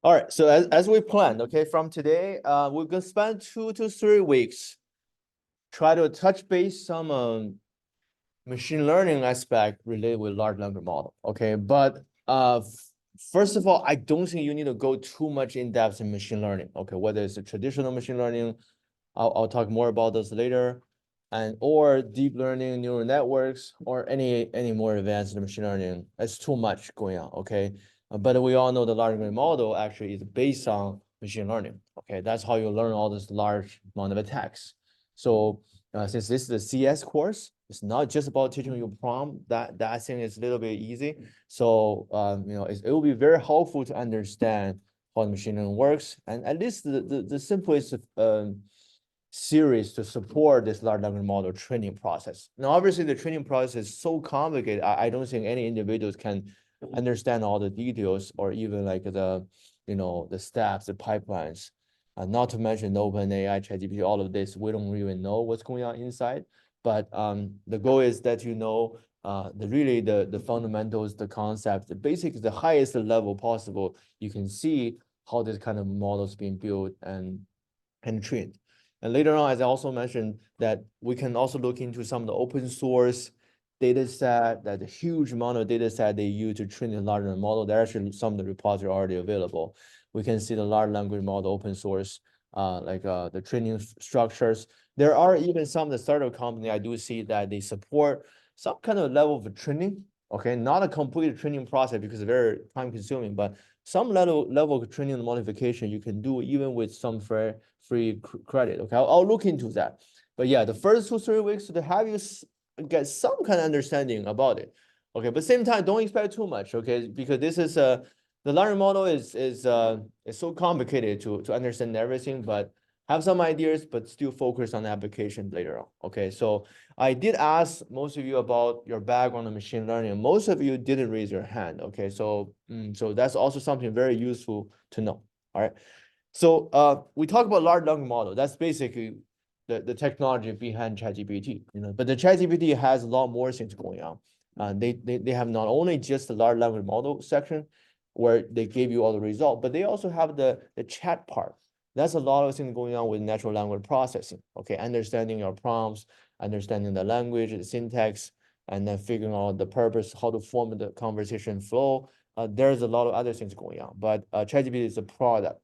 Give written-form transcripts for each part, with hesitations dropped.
All right, so as we planned, okay, from today, we're gonna spend 2 to 3 weeks try to touch base some machine learning aspect related with large language model. Okay, but first of all, I don't think you need to go too much in depth in machine learning. Okay, whether it's a traditional machine learning, I'll talk more about this later, and or deep learning neural networks or any more advanced machine learning. It's too much going on. Okay, but we all know the large language model actually is based on machine learning. Okay, that's how you learn all this large amount of attacks. So since this is a CS course, it's not just about teaching you prompt. That thing is a little bit easy. So it will be very helpful to understand how the machine learning works, and at least the simplest series to support this large language model training process. Now, obviously, the training process is so complicated. I don't think any individuals can understand all the details or even like the steps, the pipelines. Not to mention OpenAI, ChatGPT, all of this, we don't even know what's going on inside. But the goal is that the fundamentals, the concepts, the basics, the highest level possible. You can see how this kind of model is being built and trained. And later on, as I also mentioned, that we can also look into some of the open source data set, that the huge amount of data set they use to train the large language model. There are actually some of the repository already available. We can see the large language model open source, the training structures. There are even some of the startup company I do see that they support some kind of level of training. Okay, not a complete training process because it's very time consuming, but some level of training and modification you can do even with some free credit. Okay, I'll look into that. But yeah, the first 2 3 weeks to have you get some kind of understanding about it. Okay, but same time, don't expect too much. Okay, because this is the learning model is so complicated to understand everything, but have some ideas, but still focus on the application later on. Okay, so I did ask most of you about your background in machine learning. Most of you didn't raise your hand. Okay, so so that's also something very useful to know. All right. So we talk about large language model. That's basically the technology behind ChatGPT. But the ChatGPT has a lot more things going on. They have not only just the large language model section where they give you all the result, but they also have the chat part. That's a lot of things going on with natural language processing. Okay, understanding your prompts, understanding the language, the syntax, and then figuring out the purpose, how to form the conversation flow. There's a lot of other things going on, but ChatGPT is a product.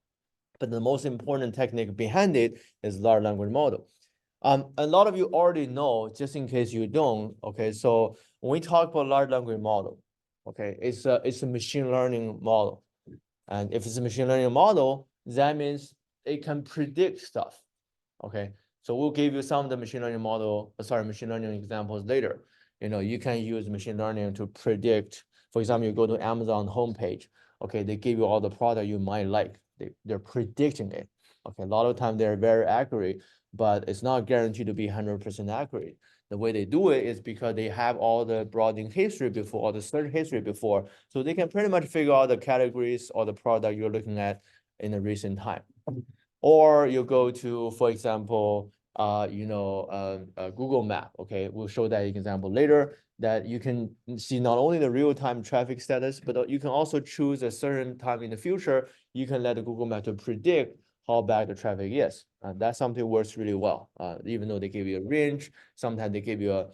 But the most important technique behind it is large language model. A lot of you already know, just in case you don't, okay, so when we talk about large language model, okay, it's a machine learning model. And if it's a machine learning model, that means it can predict stuff, okay? So we'll give you some of the machine learning examples later. You can use machine learning to predict, for example, you go to Amazon homepage, okay, they give you all the product you might like. They're predicting it. Okay, a lot of time they're very accurate, but it's not guaranteed to be 100% accurate. The way they do it is because they have all the browsing history before, or the search history before, so they can pretty much figure out the categories or the product you're looking at in the recent time. Or you go to, for example, Google Map. Okay, we'll show that example later. That you can see not only the real-time traffic status, but you can also choose a certain time in the future. You can let the Google Map to predict how bad the traffic is. That's something that works really well. Even though they give you a range, sometimes they give you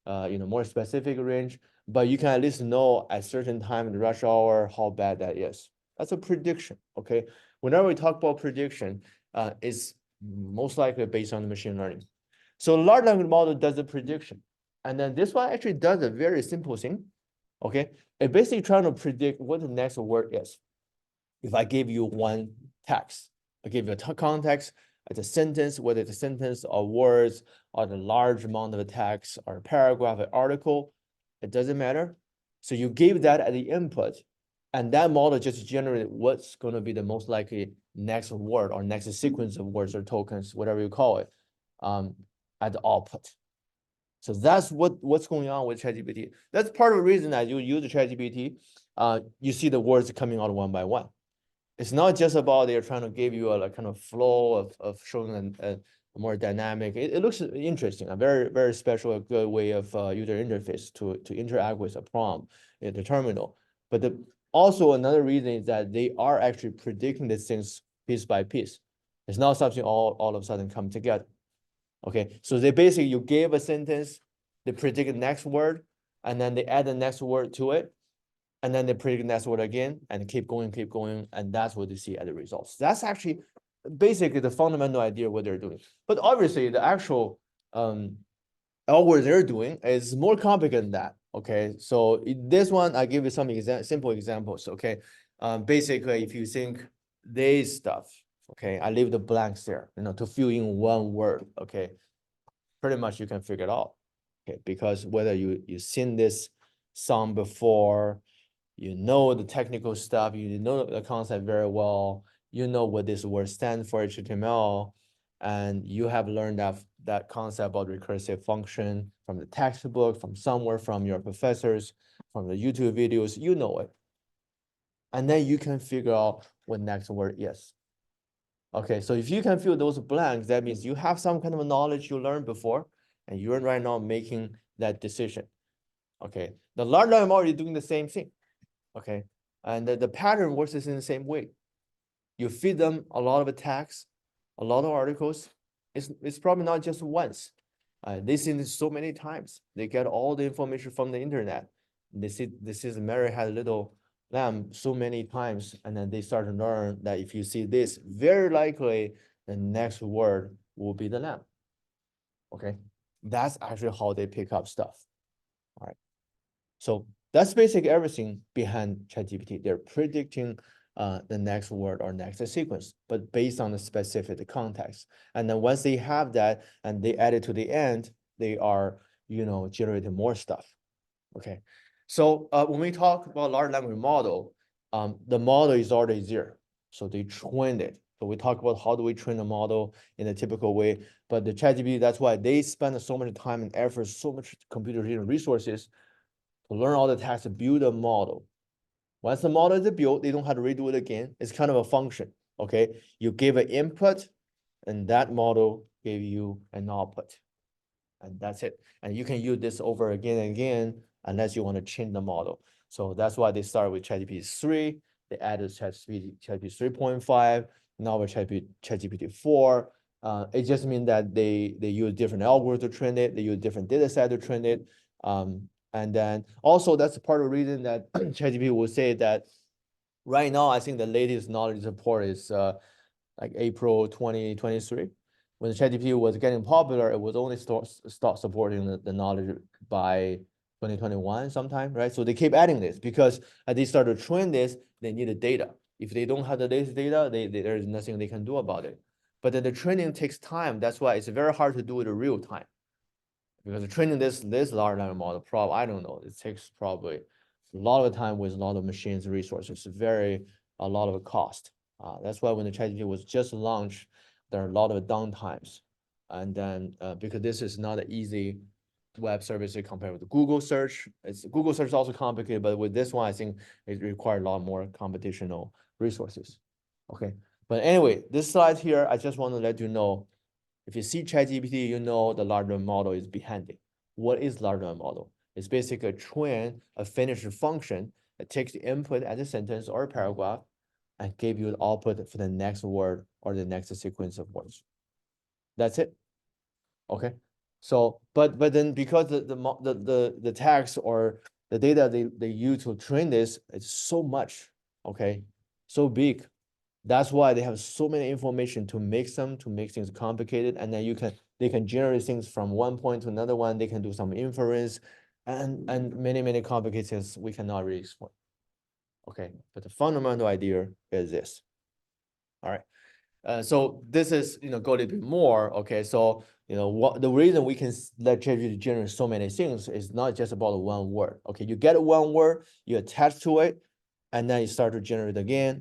a more specific range, but you can at least know at certain time in the rush hour how bad that is. That's a prediction. Okay, whenever we talk about prediction, is most likely based on the machine learning. So large language model does the prediction. And then this one actually does a very simple thing. Okay, it basically trying to predict what the next word is. If I give you one text, I give you a context, it's a sentence, whether it's a sentence or words or the large amount of text or a paragraph or article, it doesn't matter. So you give that as the input, and that model just generated what's going to be the most likely next word or next sequence of words or tokens, whatever you call it, at the output. So that's what's going on with ChatGPT. That's part of the reason that you use the ChatGPT. You see the words coming out one by one. It's not just about they're trying to give you a kind of flow of showing a more dynamic. It looks interesting, a very, very special, a good way of user interface to interact with a prompt in the terminal. But Also, another reason is that they are actually predicting these things piece by piece. It's not something all of a sudden come together. Okay, so they basically, you gave a sentence, they predict the next word, and then they add the next word to it, and then they predict the next word again, and keep going, and that's what you see at the results. That's actually basically the fundamental idea of what they're doing. But obviously, the actual algorithm they're doing is more complicated than that. Okay, so this one, I give you some simple examples. Okay, basically, if you think this stuff, okay, I leave the blanks there, to fill in one word. Okay, pretty much you can figure it out. Okay, because whether you seen this song before, you know the technical stuff, you know the concept very well, you know what this word stands for, HTML, and you have learned that concept about recursive function from the textbook, from somewhere, from your professors, from the YouTube videos, you know it. And then you can figure out what next word is. Okay, so if you can fill those blanks, that means you have some kind of knowledge you learned before, and you're right now making that decision. Okay, the large language model is doing the same thing. Okay, and the pattern works in the same way. You feed them a lot of text, a lot of articles. It's probably not just once. They see this so many times. They get all the information from the internet. They see this is Mary had a little lamb so many times, and then they start to learn that if you see this, very likely the next word will be the lamb. Okay, that's actually how they pick up stuff. All right, so that's basically everything behind ChatGPT. They're predicting the next word or next sequence, but based on the specific context. And then once they have that and they add it to the end, they are, generating more stuff. Okay. So when we talk about large language model, the model is already there. So they trained it. So we talk about how do we train a model in a typical way, but the ChatGPT, that's why they spend so much time and effort, so much computer resources to learn all the tasks to build a model. Once the model is built, they don't have to redo it again. It's kind of a function, okay? You give an input, and that model gave you an output. And that's it. And you can use this over again and again, unless you want to change the model. So that's why they started with ChatGPT 3. They added ChatGPT 3.5. Now with ChatGPT 4. It just means that they use different algorithms to train it. They use different data set to train it. And then also that's part of the reason that ChatGPT will say that right now, I think the latest knowledge report is like April 2023. When the ChatGPT was getting popular, it was only start supporting the knowledge by 2021 sometime, right? So they keep adding this because as they start to train this, they need the data. If they don't have the latest data, there's nothing they can do about it. But then the training takes time. That's why it's very hard to do it in real time. Because training this large language model, probably, I don't know, it takes probably a lot of time with a lot of machines resources, a lot of cost. That's why when the ChatGPT was just launched, there are a lot of downtimes. And then because this is not an easy web service compared with Google search. Google search is also complicated, but with this one, I think it requires a lot more computational resources. Okay, but anyway, this slide here, I just want to let you know, if you see ChatGPT, you know the large language model is behind it. What is large language model? It's basically a finished function that takes the input as a sentence or a paragraph and give you the output for the next word or the next sequence of words. That's it. Okay. So, but then because the text or the data they use to train this, it's so much, okay, so big. That's why they have so many information to make things complicated, and then they can generate things from one point to another one. They can do some inference, and many complicated things we cannot really explain. Okay, but the fundamental idea is this. All right. So this is, go a little bit more. Okay, so what the reason we can let ChatGPT generate so many things is not just about one word. Okay, you get one word, you attach to it, and then you start to generate again.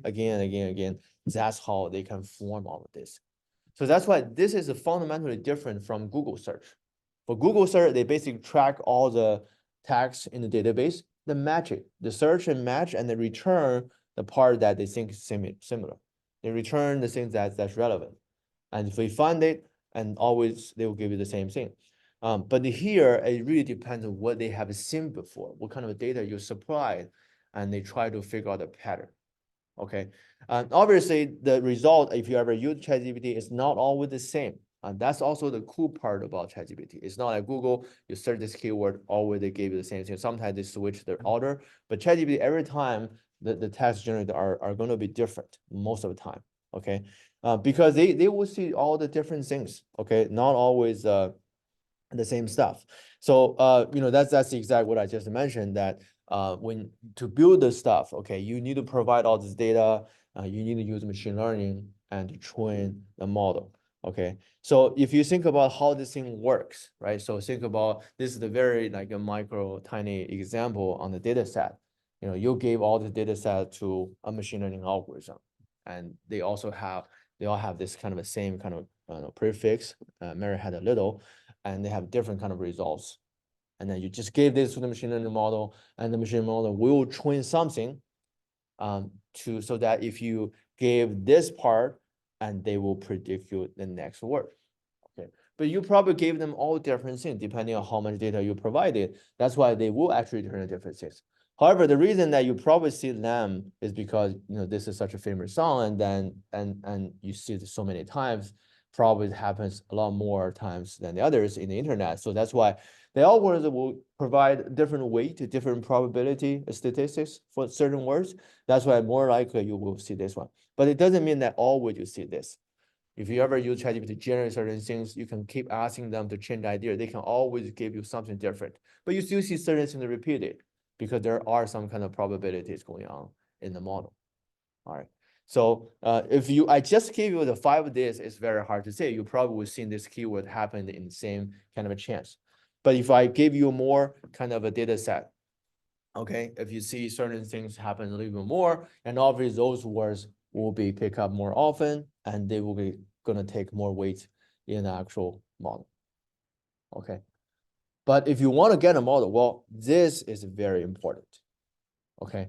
That's how they can form all of this. So that's why this is fundamentally different from Google search. For Google search, they basically track all the tags in the database, then match it, the search and match, and then return the part that they think is similar. They return the things that's relevant. And if we find it, and always they will give you the same thing. But here, it really depends on what they have seen before, what kind of data you supplied. and they try to figure out a pattern. Okay, and obviously the result, if you ever use ChatGPT, is not always the same. And that's also the cool part about ChatGPT. It's not like Google, you search this keyword, always they give you the same thing. Sometimes they switch their order, but ChatGPT, every time the text generated are going to be different most of the time. Okay, because they will see all the different things. Okay, not always the same stuff. So that's exactly what I just mentioned, that when to build the stuff, okay, you need to provide all this data, you need to use machine learning and to train the model. Okay, so if you think about how this thing works, right? So think about, this is the very like a micro tiny example on the data set. You gave all the data set to a machine learning algorithm, and they all have this kind of the same kind of prefix, Mary had a little, and they have different kind of results. And then you just give this to the machine learning model, and the machine model will train something so that if you give this part, and they will predict you the next word. Okay, but you probably gave them all different things depending on how much data you provided. That's why they will actually turn different things. However, the reason that you probably see them is because this is such a famous song, and then and you see it so many times. Probably happens a lot more times than the others in the internet. So that's why the algorithm will provide different weight, different probability statistics for certain words. That's why more likely you will see this one. But it doesn't mean that always you see this. If you ever use ChatGPT to generate certain things, you can keep asking them to change the idea. They can always give you something different, but you still see certain things repeated because there are some kind of probabilities going on in the model. All right. So if I just gave you the 5 of this, it's very hard to say. You probably will see this keyword happen in the same kind of a chance. But if I give you more kind of a data set, okay, if you see certain things happen a little bit more, and obviously those words will be picked up more often, and they will be going to take more weight in the actual model. Okay. But if you want to get a model, well, this is very important. Okay.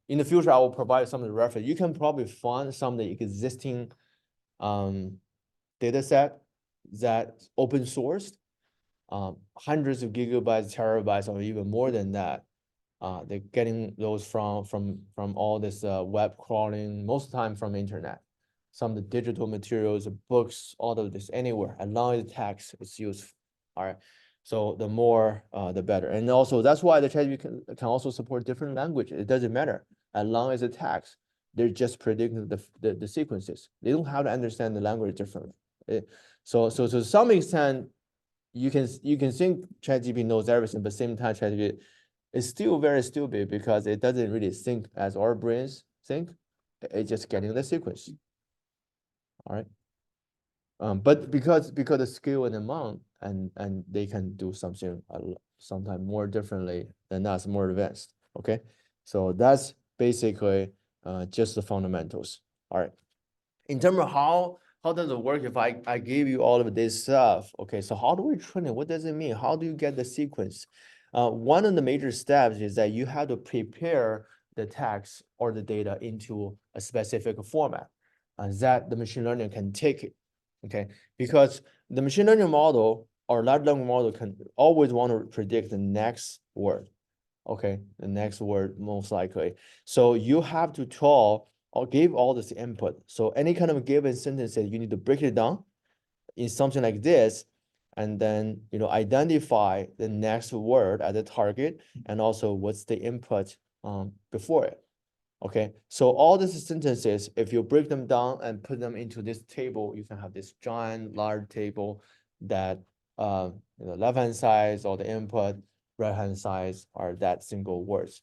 In the future, I will provide some of the reference. You can probably find some of the existing data set that's open sourced, hundreds of gigabytes, terabytes, or even more than that. They're getting those from all this web crawling, most of the time from internet. Some of the digital materials, books, all of this, anywhere, as long as text is used. All right. So the more, the better. And also that's why the ChatGPT can also support different languages. It doesn't matter as long as the text. They're just predicting the sequences. They don't have to understand the language differently. So to some extent, you can think ChatGPT knows everything, but same time ChatGPT is still very stupid because it doesn't really think as our brains think. It's just getting the sequence. All right. But because the scale and amount, and they can do something sometimes more differently than us, more advanced. Okay, so that's basically just the fundamentals. All right. In terms of how does it work if I gave you all of this stuff? Okay, so how do we train it? What does it mean? How do you get the sequence? One of the major steps is that you have to prepare the text or the data into a specific format that the machine learning can take it. Okay, because the machine learning model or large language model can always want to predict the next word. Okay, the next word most likely. So you have to tell or give all this input. So any kind of given sentences, you need to break it down in something like this, and then identify the next word as a target, and also what's the input before it. Okay, so all these sentences, if you break them down and put them into this table, you can have this giant large table that left-hand side or the input, right-hand side are that single words.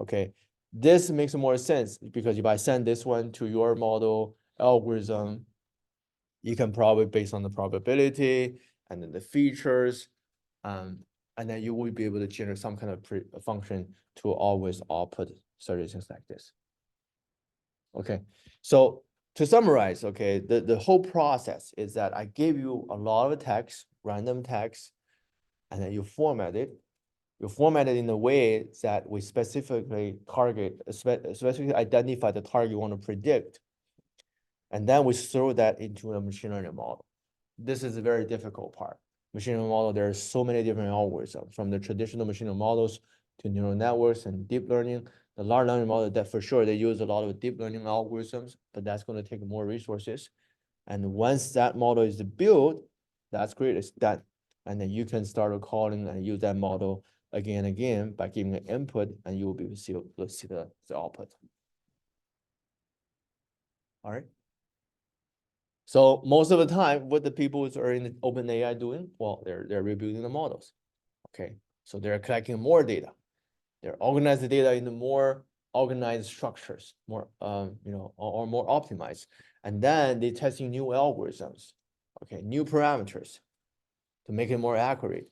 Okay, this makes more sense because if I send this one to your model algorithm, you can probably based on the probability and then the features, and then you will be able to generate some kind of function to always output certain things like this. Okay, so to summarize, okay, the whole process is that I gave you a lot of text, random text, and then you format it. You format it in a way that we specifically target, specifically identify the target you want to predict. And then we throw that into a machine learning model. This is a very difficult part. Machine learning model, there are so many different algorithms, from the traditional machine learning models to neural networks and deep learning. The large language model, that for sure, they use a lot of deep learning algorithms, but that's going to take more resources. And once that model is built, that's great, it's done. And then you can start calling and use that model again and again by giving an input, and you will be able to see the output. All right. So most of the time, what the people who are in OpenAI doing? Well, they're rebuilding the models. Okay. So they're collecting more data. They're organizing the data into more organized structures, more or more optimized. And then they're testing new algorithms, okay, new parameters to make it more accurate.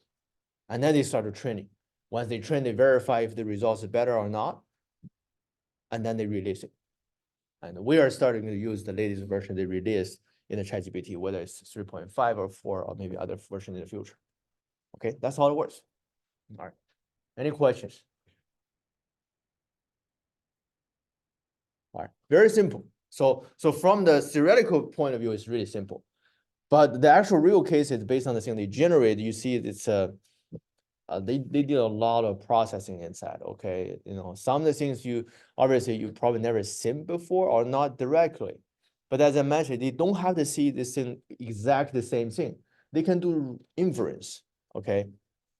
And then they start training. Once they train, they verify if the results are better or not, and then they release it. And we are starting to use the latest version they released in the ChatGPT, whether it's 3.5 or 4, or maybe other version in the future. Okay, that's how it works. All right. Any questions? All right, very simple. So from the theoretical point of view, it's really simple. But the actual real case is based on the thing they generate. You see, it's they did a lot of processing inside. Okay, some of the things you probably never seen before or not directly. But as I mentioned, they don't have to see this thing exactly the same thing. They can do inference. Okay,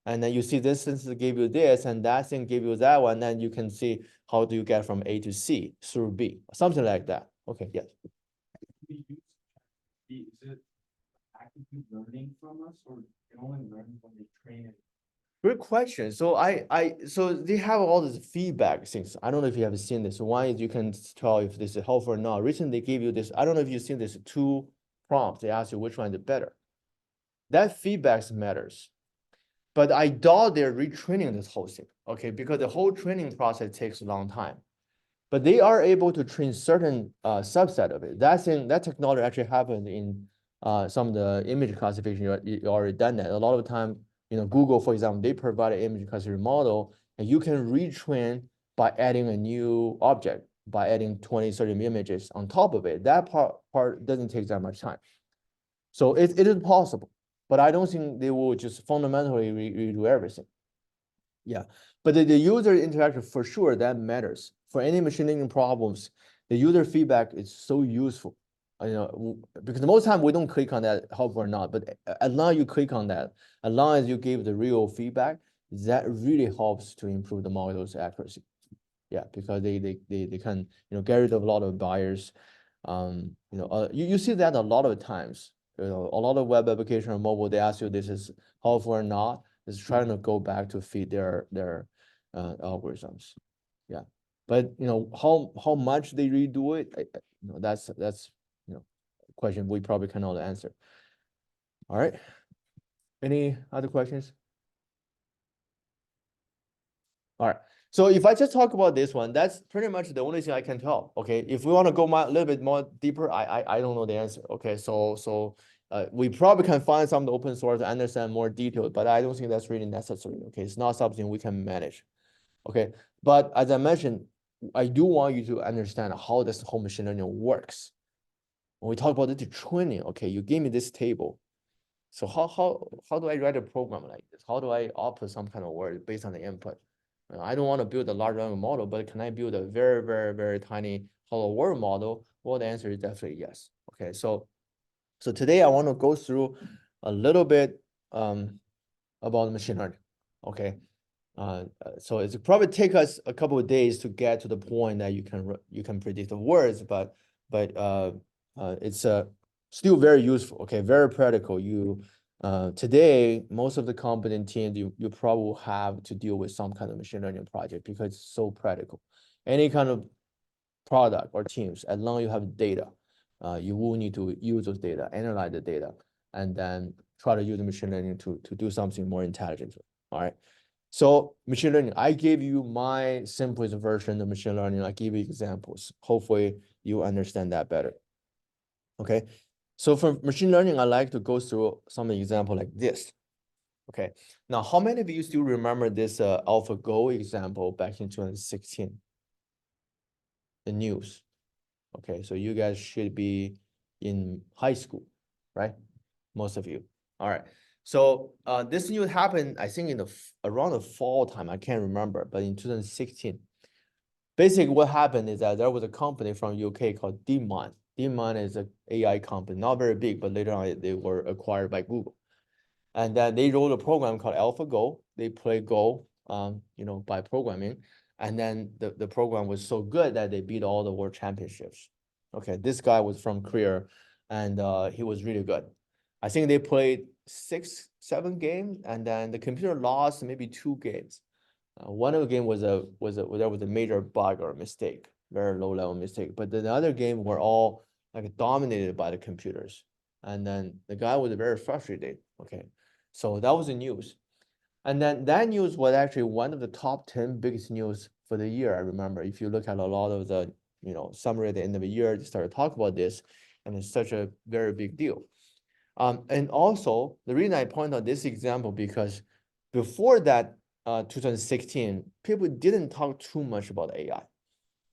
and then you see this instance gave you this, and that thing gave you that one. Then you can see how do you get from A to C through B, something like that. Okay, yes. Is it actively learning from us, or it only learn when they train it? Great question. So so they have all these feedback things. I don't know if you have seen this. One is you can tell if this is helpful or not. Recently, they gave you this. I don't know if you've seen this 2 prompts. They ask you which one is better. That feedback matters. But I doubt they're retraining this whole thing. Okay, because the whole training process takes a long time. But they are able to train certain subset of it. That technology actually happened in some of the image classification. You already done that. A lot of the time, Google, for example, they provide an image classification model, and you can retrain by adding a new object, by adding 20, 30 images on top of it. That part doesn't take that much time. So it is possible, but I don't think they will just fundamentally redo everything. Yeah, but the user interaction, for sure, that matters. For any machine learning problems, the user feedback is so useful. Because most time we don't click on that helpful or not, but as long as you click on that, as long as you give the real feedback, that really helps to improve the model's accuracy. Yeah, because they can get rid of a lot of bias. You see that a lot of times. A lot of web application or mobile, they ask you this is helpful or not. Is trying to go back to feed their algorithms. Yeah, but how much they redo it, that's question we probably cannot answer. All right. Any other questions? All right. So if I just talk about this one, that's pretty much the only thing I can tell. Okay. If we want to go a little bit more deeper, I don't know the answer. Okay. So we probably can find some open source to understand more detail, but I don't think that's really necessary. Okay. It's not something we can manage. Okay. But as I mentioned, I do want you to understand how this whole machine learning works. When we talk about the training, okay, you give me this table. So how do I write a program like this? How do I output some kind of word based on the input? I don't want to build a large language model, but can I build a very, very, very tiny hello world model? Well, the answer is definitely yes. Okay, so today I want to go through a little bit about machine learning. Okay, so it's probably take us a couple of days to get to the point that you can predict the words, but it's still very useful. Okay, very practical. Today, most of the competent teams, you probably have to deal with some kind of machine learning project because it's so practical. Any kind of product or teams, as long as you have data, you will need to use those data, analyze the data, and then try to use the machine learning to do something more intelligent. All right. So machine learning, I gave you my simplest version of machine learning. I give you examples. Hopefully you understand that better. Okay. So for machine learning, I like to go through some example like this. Okay. Now, how many of you still remember this AlphaGo example back in 2016? The news. Okay. So you guys should be in high school, right? Most of you. All right. So this news happened, I think, in around the fall time. I can't remember, but in 2016. Basically, what happened is that there was a company from UK called DeepMind. DeepMind is an AI company, not very big, but later on they were acquired by Google. And then they wrote a program called AlphaGo. They play Go, by programming. And then the program was so good that they beat all the world championships. Okay, this guy was from Korea, and he was really good. I think they played 6, 7 games, and then the computer lost maybe 2 games. One of the game there was a major bug or mistake, very low level mistake. But the other game were all like dominated by the computers. And then the guy was very frustrated. Okay, so that was the news. And then that news was actually one of the top 10 biggest news for the year. I remember if you look at a lot of the summary at the end of the year, they started talking about this, and it's such a very big deal. And also the reason I point out this example because before that 2016, people didn't talk too much about AI.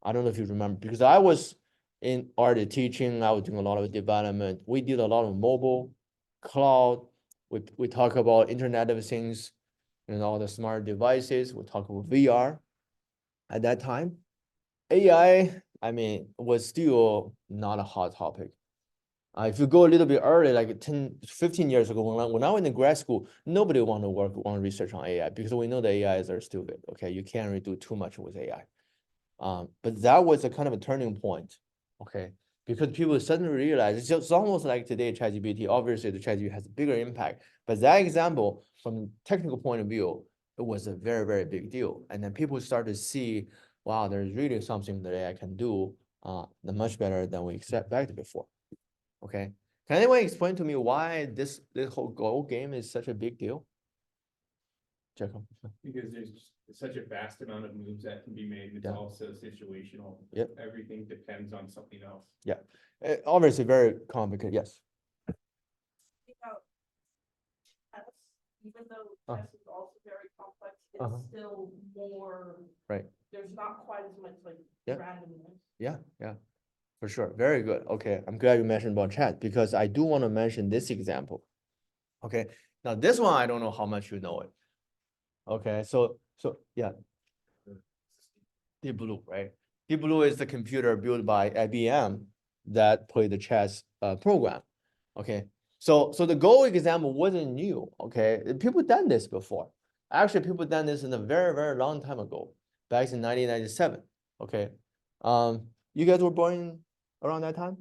I don't know if you remember, because I was in art teaching, I was doing a lot of development. We did a lot of mobile, cloud. We talk about Internet of Things and all the smart devices. We talk about VR. At that time, AI, I mean, was still not a hot topic. If you go a little bit early, like 10, 15 years ago, when I went to grad school, nobody wanted to work on research on AI because we know the AIs are stupid. Okay, you can't really do too much with AI. But that was a kind of a turning point. Okay, because people suddenly realized it's just almost like today ChatGPT. Obviously, the ChatGPT has a bigger impact, but that example, from a technical point of view, it was a very, very big deal. And then people start to see, wow, there's really something that AI can do much better than we expected before. Okay. Can anyone explain to me why this whole Go game is such a big deal? Jacob. Because there's such a vast amount of moves that can be made. It's Yeah. also situational. Yep. Everything depends on something else. Yeah. Obviously very complicated. Yes. About chess, even though Uh-huh. chess is also very complex, it's Uh-huh. still more. Right. There's not quite as much like Yeah. randomness. Yeah. Yeah. For sure. Very good. Okay. I'm glad you mentioned about chat because I do want to mention this example. Okay. Now this one, I don't know how much you know it. Okay. So yeah. Deep Blue, right? Deep Blue is the computer built by IBM that play the chess program. Okay. So the Go example wasn't new. Okay. People done this before. Actually, people done this in a very, very long time ago, back in 1997. Okay. You guys were born around that time?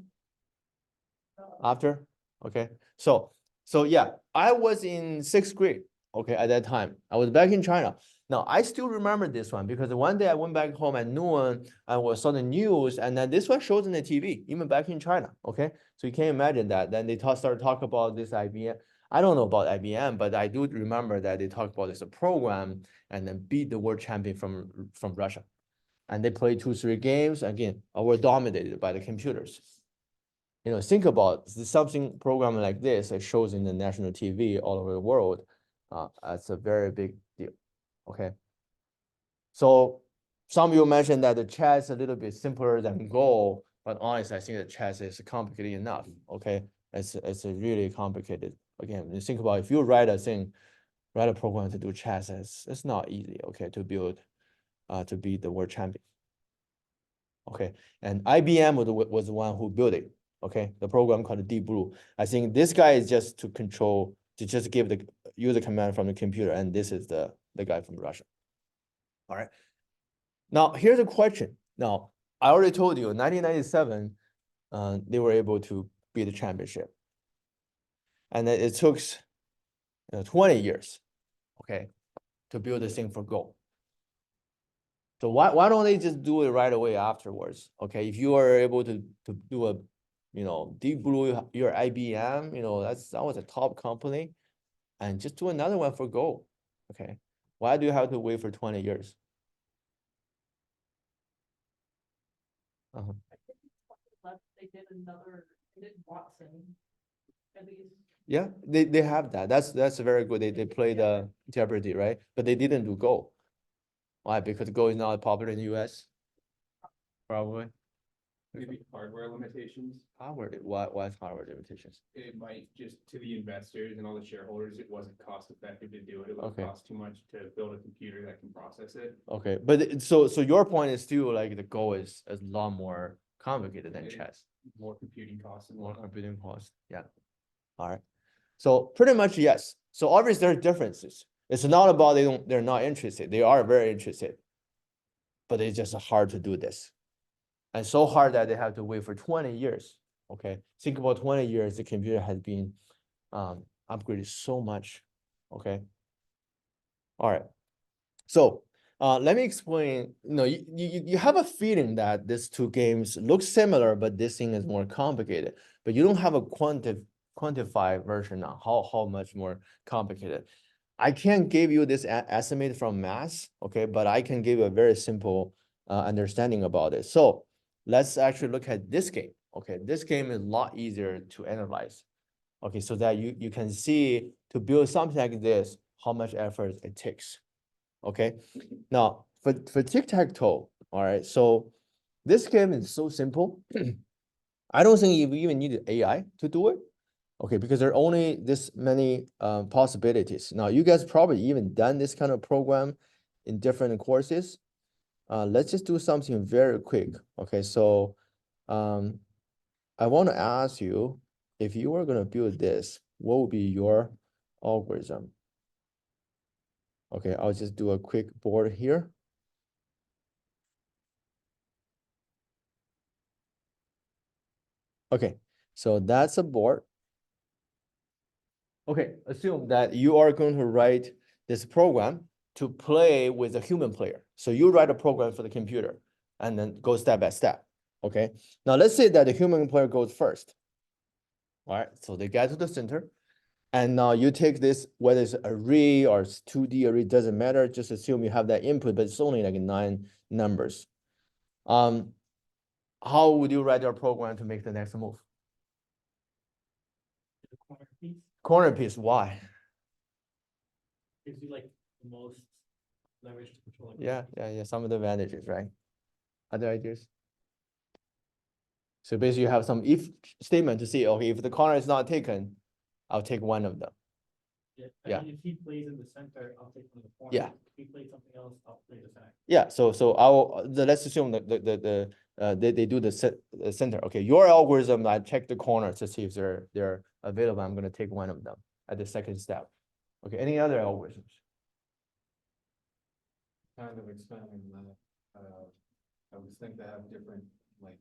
After? Okay. So yeah, I was in 6th grade. Okay, at that time. I was back in China. Now I still remember this one because one day I went back home at noon and was saw the news, and then this one shows on the TV, even back in China. Okay. So you can imagine that. Then they started talk about this IBM. I don't know about IBM, but I do remember that they talked about this program and then beat the world champion from Russia. And they played 2, 3 games. Again, were dominated by the computers. Think about something program like this that shows in the national TV all over the world. That's a very big deal. Okay. So some of you mentioned that the chess is a little bit simpler than Go, but honestly, I think the chess is complicated enough. Okay. It's a really complicated. Again, you think about if you write a program to do chess, it's not easy, okay, to build to be the world champion. Okay. And IBM was the one who built it. Okay, the program called Deep Blue. I think this guy is just to just give the user command from the computer, and this is the guy from Russia. All right. Now here's a question. Now I already told you, 1997, they were able to beat the championship, and then it took 20 years, okay, to build this thing for Go. So why don't they just do it right away afterwards? Okay, if you are able to do a Deep Blue, your IBM, that was a top company, and just do another one for Go. Okay, why do you have to wait for 20 years? I think they did Watson. At least. Yeah, they have that. That's very good. They play the Jeopardy, right? But they didn't do Go. Why? Because Go is not popular in the US. Probably. Maybe hardware limitations. Hardware, why is hardware limitations? It might just to the investors and all the shareholders, it wasn't cost effective to do it. It would Okay. cost too much to build a computer that can process it. Okay, but so your point is still like the goal is a lot more complicated than It- chess. More computing costs and More whatnot. computing cost, yeah. All right. So pretty much yes. So obviously there are differences. It's not about they're not interested. They are very interested. But it's just hard to do this. And so hard that they have to wait for 20 years. Okay. Think about 20 years, the computer has been upgraded so much. Okay. All right. So let me explain. You have a feeling that these two games look similar, but this thing is more complicated. But you don't have a quantified version on how much more complicated. I can't give you this estimate from math, okay, but I can give you a very simple understanding about it. So let's actually look at this game. Okay, this game is a lot easier to analyze. Okay, so that you can see to build something like this, how much effort it takes. Okay, now for tic-tac-toe, all right, so this game is so simple. I don't think you even need AI to do it. Okay, because there are only this many possibilities. Now, you guys probably even done this kind of program in different courses. Let's just do something very quick. Okay, so I want to ask you, if you were going to build this, what would be your algorithm? Okay, I'll just do a quick board here. Okay, so that's a board. Okay, assume that you are going to write this program to play with a human player. So you write a program for the computer and then go step by step. Okay, now let's say that the human player goes first. All right, so they get to the center. And now you take this, whether it's array or 2D array, doesn't matter. Just assume you have that input, but it's only like 9 numbers. How would you write your program to make the next move? The corner piece Corner piece, why? gives you like the most leverage to control. Yeah. Some of the advantages, right? Other ideas? So basically you have some if statement to say, okay, if the corner is not taken, I'll take one of them. Yeah. If he plays in the center, I'll take one of the corners. Yeah. If he plays something else, I'll play the center. Yeah, so let's assume that they do the center. Okay, your algorithm, I check the corner to see if they're available. I'm gonna take one of them at the second step. Okay, any other algorithms? Kind of expanding that, I was thinking to have different, like,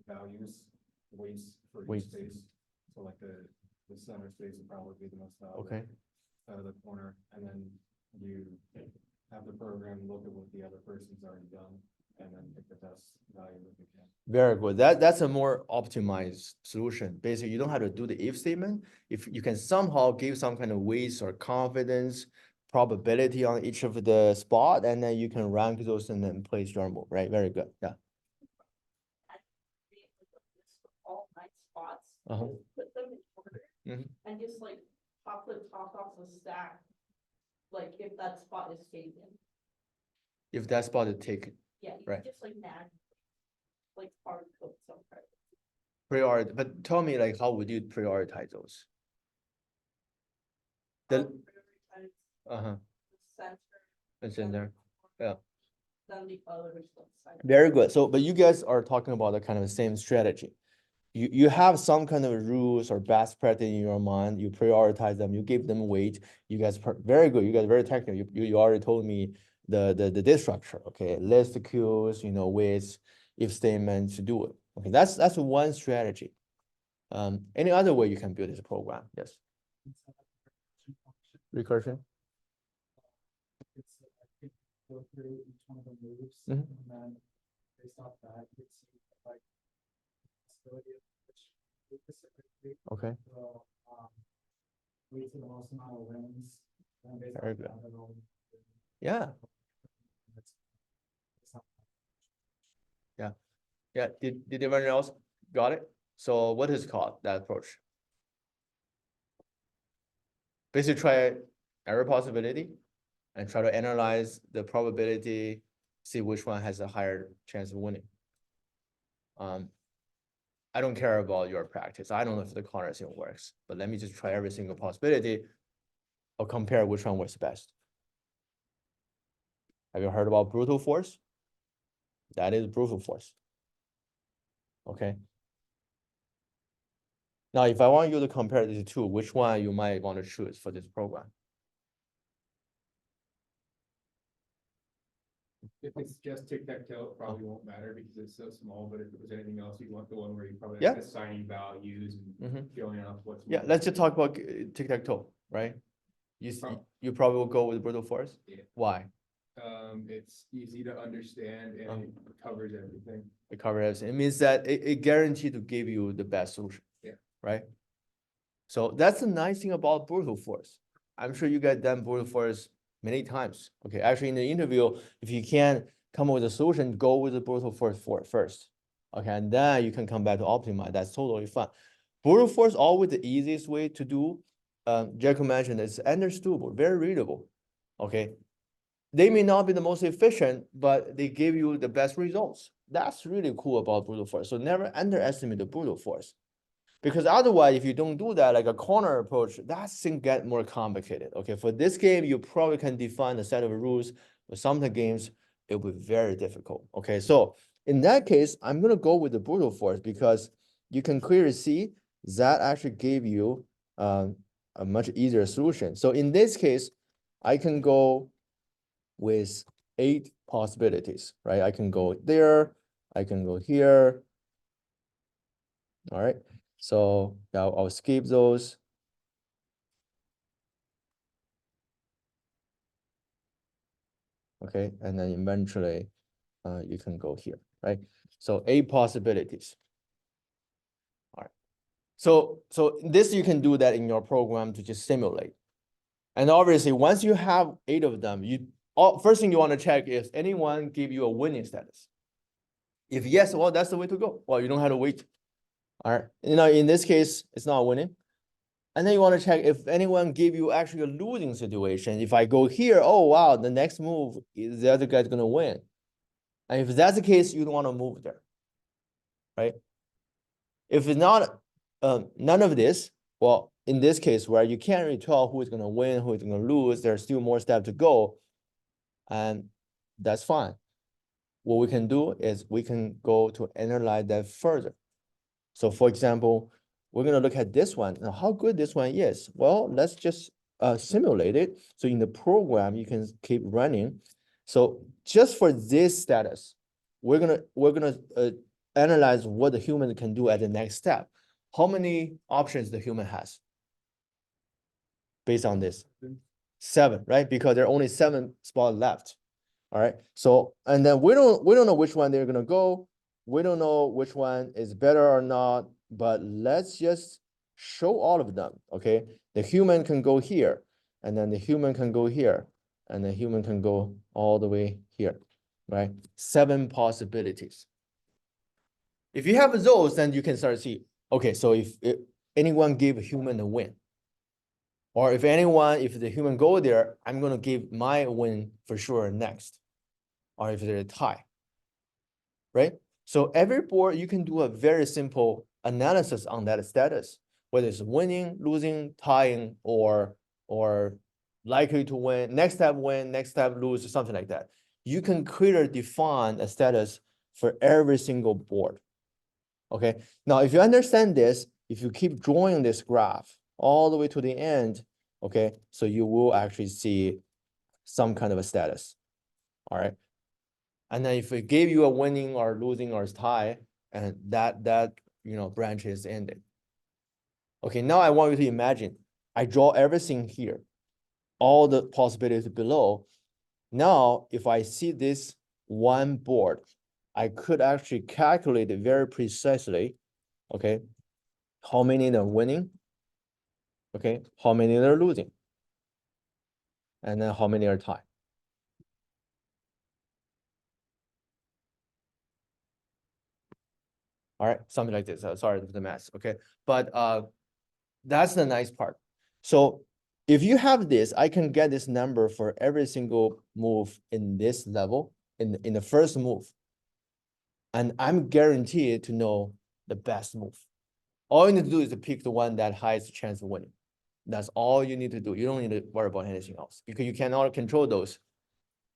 values, weights for Weights. each space. So like the center space would probably be the most valuable. Okay, Out of the corner, and then you have the program look at what the other person's already done, and then pick the best value that you can. very good. That's a more optimized solution. Basically, you don't have to do the if statement. If you can somehow give some kind of weights or confidence, probability on each of the spot, and then you can rank those and then place your move, right? Very good, yeah. Create like a list of all 9 spots, Uh-huh. just put them in order, Mhm. and just like pop the top off the stack. Like if that spot is taken, If that spot is taken. yeah, you Right. can just like like hard code some credit. Prioritize, but tell me like how would you prioritize those? The Prioritize uh-huh, the center. it's in there. Then the others on the side. Very good. So, but you guys are talking about the kind of same strategy. You have some kind of rules or best practice in your mind. You prioritize them. You give them weight. You guys very good. You guys are very technical. You already told me the data structure. Okay, list queues. With if statements to do it. Okay, that's one strategy. Any other way you can build this program? Yes. Recursion. It's, I think, go through each one of the moves, Mhm. and then based off that, you can see like possibility of which move specifically Okay. will, lead to the most amount of wins. And based Very off good. that, it'll. Yeah. It's not- Yeah. Did everyone else got it? So what is it called that approach? Basically, try every possibility and try to analyze the probability, see which one has a higher chance of winning. I don't care about your practice. I don't know if the corner thing works, but let me just try every single possibility or compare which one works best. Have you heard about brute force? That is brute force. Okay. Now, if I want you to compare these two, which one you might want to choose for this program? If it's just tic-tac-toe, it probably won't matter because it's so small, but if it was anything else, you'd want the one where you probably Yeah. have assigning values and Mhm. filling out what's. Yeah, more. let's just talk about tic-tac-toe, right? You probably will go with brute force? Yeah. Why? It's easy to understand and it covers everything. It covers everything. It means that it guaranteed to give you the best solution. Yeah. Right? So that's the nice thing about brute force. I'm sure you get done brute force many times. Okay, actually in the interview, if you can't come up with a solution, go with the brute force first. Okay, and then you can come back to optimize. That's totally fine. Brute force always the easiest way to do. Jacob mentioned it's understandable, very readable. Okay, they may not be the most efficient, but they give you the best results. That's really cool about brute force. So never underestimate the brute force. Because otherwise, if you don't do that, like a corner approach, that thing get more complicated. Okay, for this game, you probably can define a set of rules. For some of the games, it will be very difficult. Okay, so in that case, I'm gonna go with the brute force because you can clearly see that actually gave you a much easier solution. So in this case, I can go with 8 possibilities, right? I can go there, I can go here. All right, so I'll skip those. Okay, and then eventually you can go here, right? So 8 possibilities. All right. So this you can do that in your program to just simulate. And obviously, once you have 8 of them, first thing you want to check is anyone give you a winning status. If yes, well, that's the way to go. Well, you don't have to wait. All right. In this case, it's not winning. And then you want to check if anyone give you actually a losing situation. If I go here, oh, wow, the next move is the other guy's going to win. And if that's the case, you don't want to move there, right? If it's not none of this, well, in this case where you can't really tell who is going to win, who is going to lose, there's still more steps to go, and that's fine. What we can do is we can go to analyze that further. So for example, we're going to look at this one. Now, how good this one is? Well, let's just simulate it. So in the program, you can keep running. So just for this status, we're gonna analyze what the human can do at the next step. How many options the human has based on this? 7, right? Because there are only 7 spots left. All right. So and then we don't know which one they're gonna go. We don't know which one is better or not, but let's just show all of them. Okay. The human can go here, and then the human can go here, and the human can go all the way here. Right? 7 possibilities. If you have those, then you can start to see, okay, so if anyone give a human a win, or if the human go there, I'm gonna give my win for sure next. Or if there's a tie, right? So every board, you can do a very simple analysis on that status, whether it's winning, losing, tying, or likely to win, next step win, next step lose, or something like that. You can clearly define a status for every single board. Okay, now if you understand this, if you keep drawing this graph all the way to the end, okay, so you will actually see some kind of a status. All right. And then if it gave you a winning or losing or tie, and that branch is ended. Okay, now I want you to imagine I draw everything here, all the possibilities below. Now, if I see this one board, I could actually calculate it very precisely. Okay, how many are winning? Okay, how many are losing? And then how many are tied? All right, something like this. Sorry for the mess. Okay, but that's the nice part. So if you have this, I can get this number for every single move in this level in the first move. And I'm guaranteed to know the best move. All you need to do is to pick the one that has chance of winning. That's all you need to do. You don't need to worry about anything else because you cannot control those.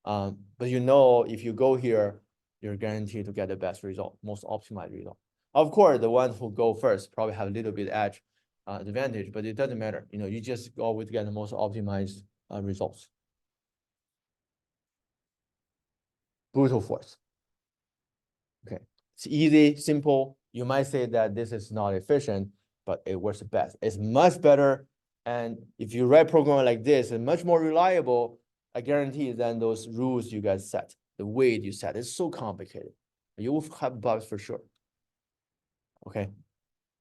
But you know, if you go here, you're guaranteed to get the best result, most optimized result. Of course, the ones who go first probably have a little bit edge advantage, but it doesn't matter. You know, you just always get the most optimized results. Brute force. Okay, it's easy, simple. You might say that this is not efficient, but it works best. It's much better. And if you write program like this, it's much more reliable, I guarantee, than those rules you guys set, the weight you set. It's so complicated. You will have bugs for sure. Okay.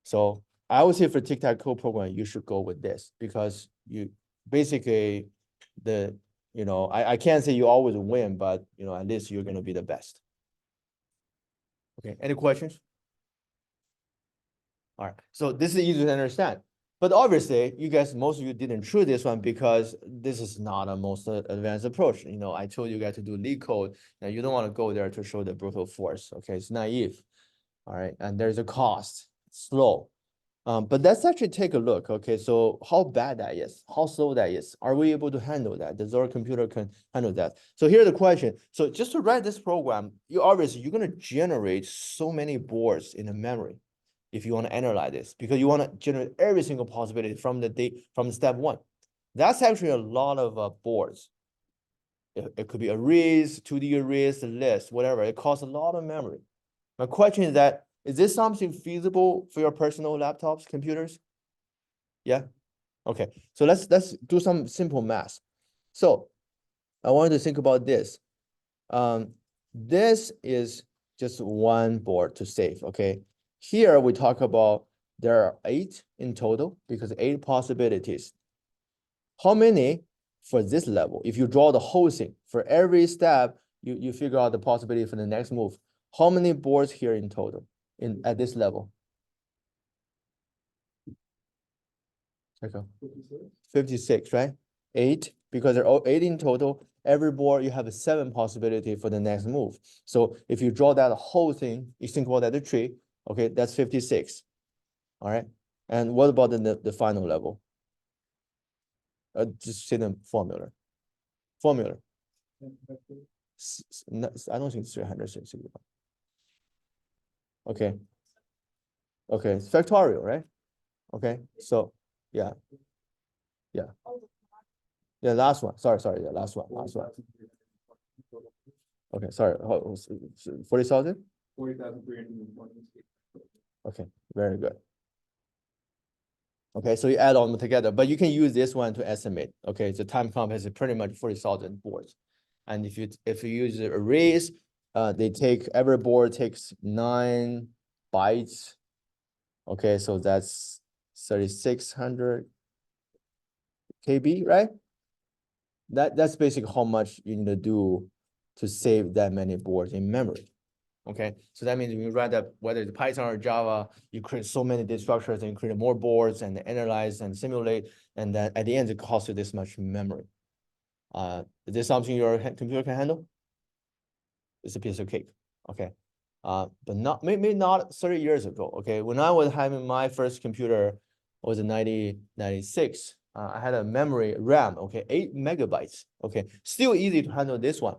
So I would say for tic-tac-toe program, you should go with this because you basically I can't say you always win, but at least you're gonna be the best. Okay, any questions? All right, so this is easy to understand. But obviously, most of you didn't choose this one because this is not a most advanced approach. I told you guys to do lead code. Now you don't want to go there to show the brute force. Okay, it's naive. All right, and there's a cost, slow. But let's actually take a look. Okay, so how bad that is, how slow that is. Are we able to handle that? Does our computer can handle that? So here's the question. So just to write this program, you're going to generate so many boards in the memory if you want to analyze this, because you want to generate every single possibility from step one. That's actually a lot of boards. It could be arrays, 2D arrays, a list, whatever. It costs a lot of memory. My question is that, is this something feasible for your personal laptops, computers? Yeah. Okay. So let's do some simple math. So I want you to think about this. This is just one board to save. Okay. Here we talk about there are 8 in total because 8 possibilities. How many for this level? If you draw the whole thing for every step, you figure out the possibility for the next move. How many boards here in total at this level? Okay. 56, right? 8, because they're all 8 in total. Every board, you have a 7 possibility for the next move. So if you draw that whole thing, you think about that the tree, okay, that's 56. All right. And what about the final level? Just say the formula. Formula. I don't think it's 360. Okay. Okay, it's factorial, right? Okay, so yeah. Yeah, last one. Sorry, yeah, last one. Okay, sorry. 40,000? 40,320. Okay, very good. Okay, so you add all them together, but you can use this one to estimate. Okay, the time comp is pretty much 40,000 boards. And if you use the arrays, every board takes 9 bytes. Okay, so that's 3,600 KB, right? That's basically how much you need to do to save that many boards in memory. Okay, so that means when you write up, whether it's Python or Java, you create so many data structures and create more boards and analyze and simulate, and then at the end it costs you this much memory. Is this something your computer can handle? It's a piece of cake. Okay, but maybe not 30 years ago. Okay, when I was having my first computer, it was in 1996. I had a memory RAM. Okay, 8 megabytes. Okay, still easy to handle this one,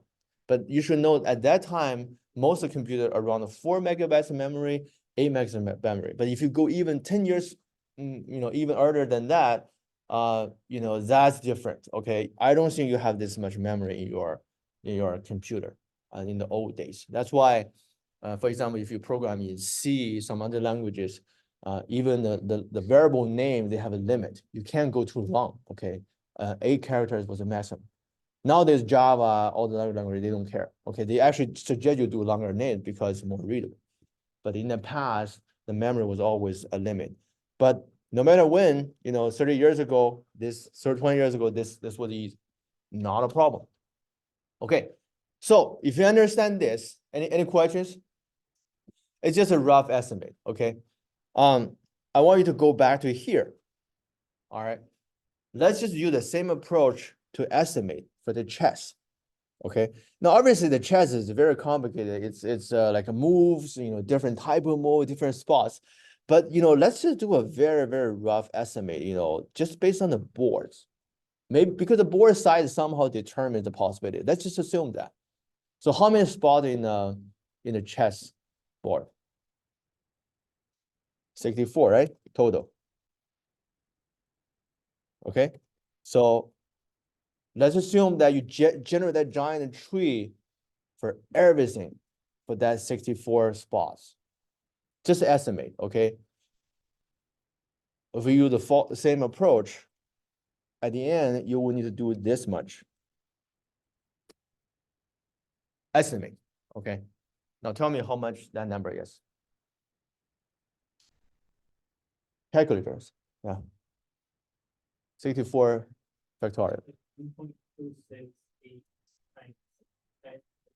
but you should know at that time most of the computer around 4 megabytes of memory, 8 megabytes of memory. But if you go even 10 years, even earlier than that, that's different. Okay, I don't think you have this much memory in your computer in the old days. That's why, for example, if you program in C, some other languages, even the variable name, they have a limit. You can't go too long. Okay, 8 characters was a maximum. Nowadays, Java, all the other languages, they don't care. Okay, they actually suggest you do longer names because it's more readable. But in the past, the memory was always a limit. But no matter when, 30 years ago, 20 years ago, this was easy, not a problem. Okay, so if you understand this, any questions? It's just a rough estimate. Okay, I want you to go back to here. All right, let's just use the same approach to estimate for the chess. Okay, now obviously the chess is very complicated. It's like a moves, different type of move, different spots. But let's just do a very, very rough estimate, just based on the boards. Maybe because the board size somehow determines the possibility. Let's just assume that. So how many spots in the chess board? 64, right? Total. Okay, so let's assume that you generate that giant tree for everything for that 64 spots. Just estimate, okay? If we use the same approach, at the end, you will need to do this much. Estimate, okay? Now tell me how much that number is. Calculators, yeah. 64 factorial. 1.268 times 10 to the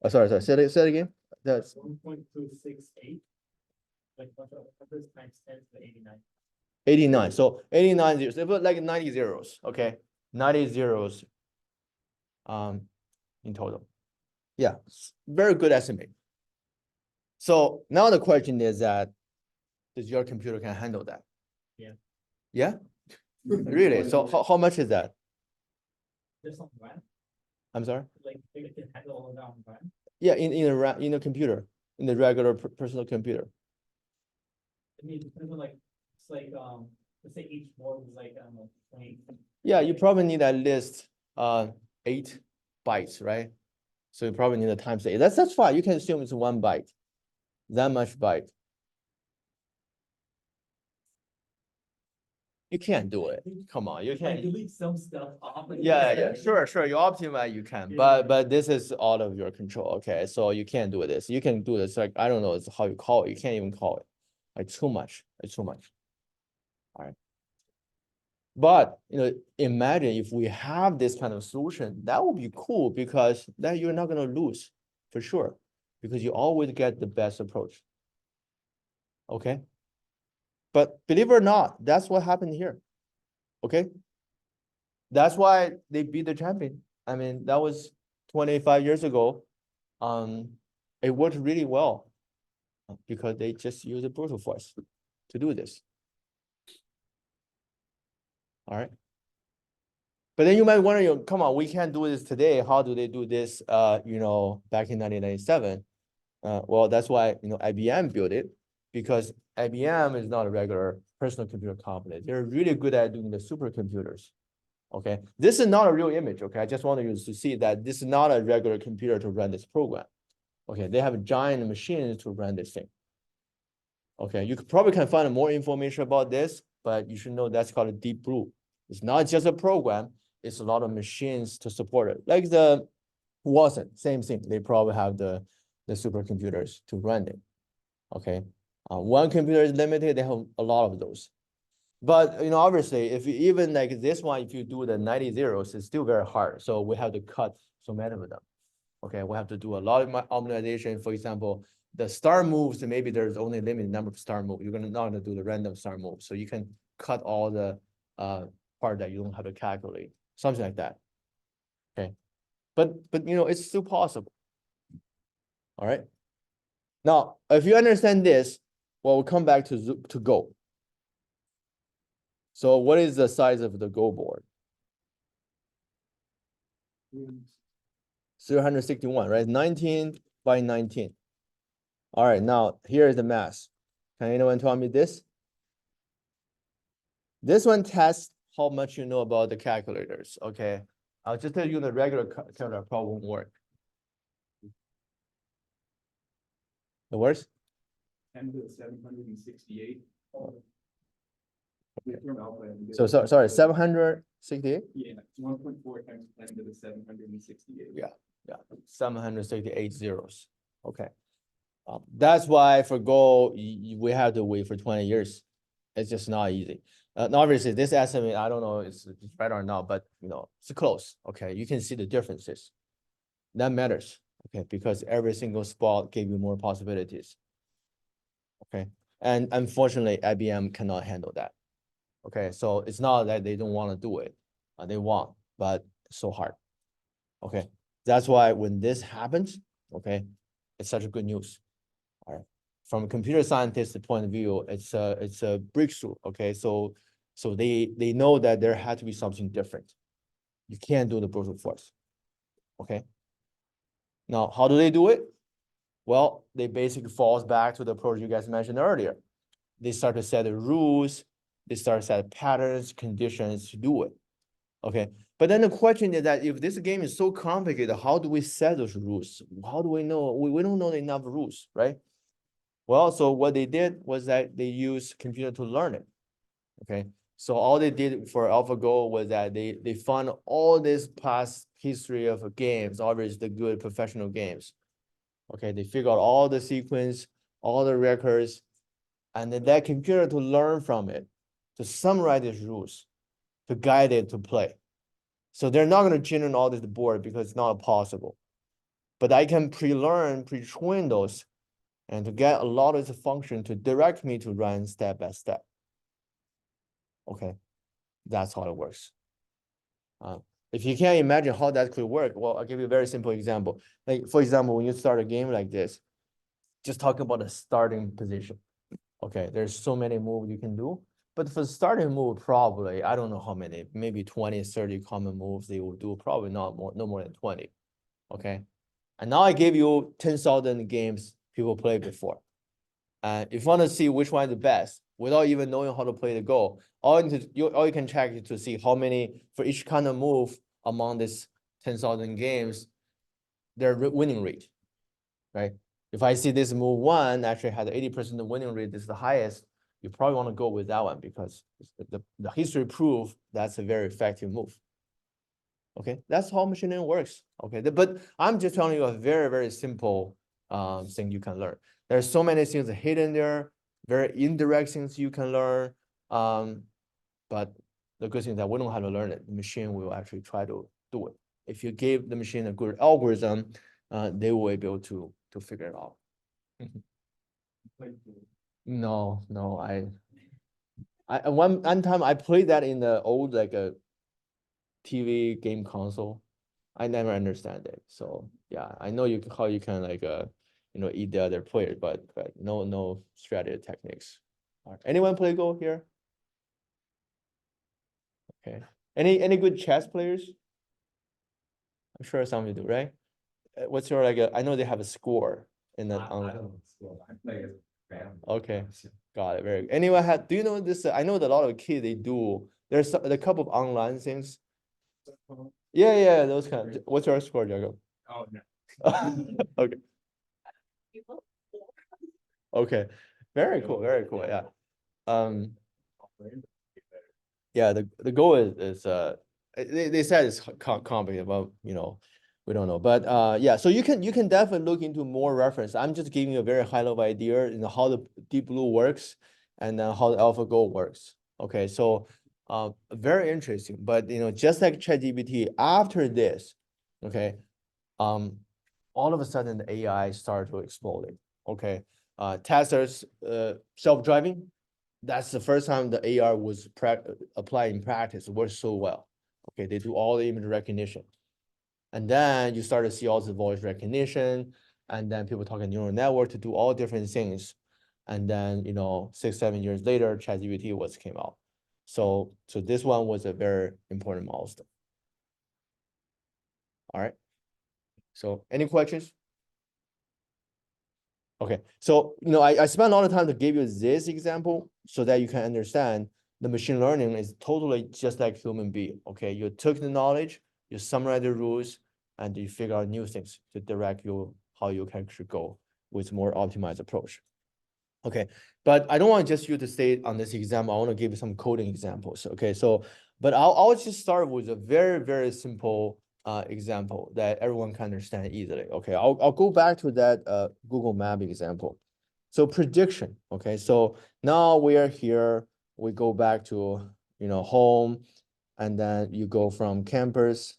89. Sorry, say it again. That's 1.268. Like bunch of numbers times 10 to the 89. 89. So 89 zeros. They put like 90 zeros, okay? 90 zeros in total. Yeah, very good estimate. So now the question is that, does your computer can handle that? Yeah. Yeah? Really? So how much is that? There's some RAM, I'm sorry? like they can handle all of that on RAM. Yeah, in a computer, in the regular personal computer. I mean, it depends on like, it's like, let's say each board is like, I don't know, 20. Yeah, you probably need at least 8 bytes, right? So you probably need a times 8. That's fine. You can assume it's 1 byte. That much byte. You can't do it. Come on, you If I can't. delete some stuff off. Yeah, sure. You optimize, you can, but this is out of your control. Okay, so you can't do this. You can do this, like, I don't know, it's how you call it. You can't even call it. Like too much. It's too much. All right. But imagine if we have this kind of solution, that would be cool because then you're not gonna lose for sure, because you always get the best approach. Okay. But believe it or not, that's what happened here. Okay. That's why they beat the champion. I mean, that was 25 years ago. It worked really well because they just used a brute force to do this. All right. But then you might wonder, come on, we can't do this today. How do they do this, back in 1997? Well, that's why, IBM built it, because IBM is not a regular personal computer company. They're really good at doing the supercomputers. Okay, this is not a real image. Okay, I just want you to see that this is not a regular computer to run this program. Okay, they have giant machines to run this thing. Okay, you probably can find more information about this, but you should know that's called a Deep Blue. It's not just a program, it's a lot of machines to support it. Like the Watson, same thing. They probably have the supercomputers to run it. Okay, one computer is limited, they have a lot of those. But obviously, if you even like this one, if you do the 90 zeros, it's still very hard. So we have to cut so many of them. Okay, we have to do a lot of optimization. For example, the star moves, maybe there's only a limited number of star moves. You're not gonna do the random star move. So you can cut all the part that you don't have to calculate, something like that. Okay, but it's still possible. All right. Now, if you understand this, well, we'll come back to Go. So what is the size of the Go board? 361, right? 19 by 19. All right, now here is the math. Can anyone tell me this? This one tests how much you know about the calculators, okay? I'll just tell you the regular calculator probably won't work. It works? 10 to the 768. So sorry, 768? Yeah, 1.4 times 10 to the 768. Yeah, 768 zeros. Okay. That's why for Go, we have to wait for 20 years. It's just not easy. Obviously, this estimate, I don't know if it's right or not, but it's close. Okay, you can see the differences. That matters. Okay, because every single spot gave you more possibilities. Okay, and unfortunately, IBM cannot handle that. Okay, so it's not that they don't want to do it. They want, but it's so hard. Okay, That's why when this happens, okay, it's such a good news. All right. From a computer scientist point of view, it's a breakthrough. Okay, so they know that there had to be something different. You can't do the brute force. Okay. Now, how do they do it? Well, they basically falls back to the approach you guys mentioned earlier. They start to set the rules, they start to set patterns, conditions to do it. Okay. But then the question is that if this game is so complicated, how do we set those rules? How do we know? We don't know enough rules, right? Well, so what they did was that they used computer to learn it. Okay. So all they did for AlphaGo was that they found all this past history of games, always the good professional games. Okay, they figure out all the sequence, all the records, and then that computer to learn from it, to summarize these rules, to guide it to play. So they're not going to generate all this board because it's not possible. But I can pre-learn, pre-train those, and to get a lot of the function to direct me to run step by step. Okay, that's how it works. If you can't imagine how that could work, well, I'll give you a very simple example. Like, for example, when you start a game like this, just talking about the starting position. Okay, there's so many moves you can do. But for the starting move, probably, I don't know how many, maybe 20, 30 common moves they will do, probably not more, no more than 20. Okay. And now I gave you 10,000 games people played before. And if you want to see which one is the best, without even knowing how to play the Go, all you can check is to see how many for each kind of move among this 10,000 games, their winning rate, right? If I see this move one actually has 80% winning rate, this is the highest, you probably want to go with that one because the history proof that's a very effective move. Okay, that's how machine learning works. Okay, but I'm just telling you a very, very simple thing you can learn. There's so many things hidden there, very indirect things you can learn. But the good thing is that we don't have to learn it. The machine will actually try to do it. If you give the machine a good algorithm, they will be able to figure it out. No, I one time I played that in the old like a TV game console. I never understand it. So yeah, I know how you can like eat the other players, but no strategy techniques. All right. Anyone play Go here? Okay. Any good chess players? I'm sure some of you do, right? What's your like I know they have a score in the I don't know. I play as a family. Okay. Got it. Very good. Anyone had, do you know this? I know that a lot of kids they do. There's a couple of online things. Yeah, those kind of. What's your score, Jacob? Oh, no. Okay. Okay. Very cool. Very cool. Yeah. Yeah. The goal is they said it's complicated, but we don't know. But yeah. So you can definitely look into more reference. I'm just giving you a very high level idea how the Deep Blue works and how the AlphaGo works. Okay. So very interesting. But just like ChatGPT, after this, okay, all of a sudden the AI started to explode. Okay. Tesla's self-driving, that's the first time the AR was applied in practice, works so well. Okay, they do all the image recognition. And then you start to see all the voice recognition, and then people talking neural network to do all different things. And then 6, 7 years later, ChatGPT came out. So this one was a very important milestone. All right. So any questions? Okay, so I spent a lot of time to give you this example so that you can understand the machine learning is totally just like human being. Okay, you took the knowledge, you summarize the rules, and you figure out new things to direct you how you can actually go with more optimized approach. Okay, but I don't want just you to stay on this example. I want to give you some coding examples. Okay, so but I'll just start with a very, very simple example that everyone can understand easily. Okay, I'll go back to that Google Map example. So prediction. Okay, so now we are here. We go back to home, and then you go from campus.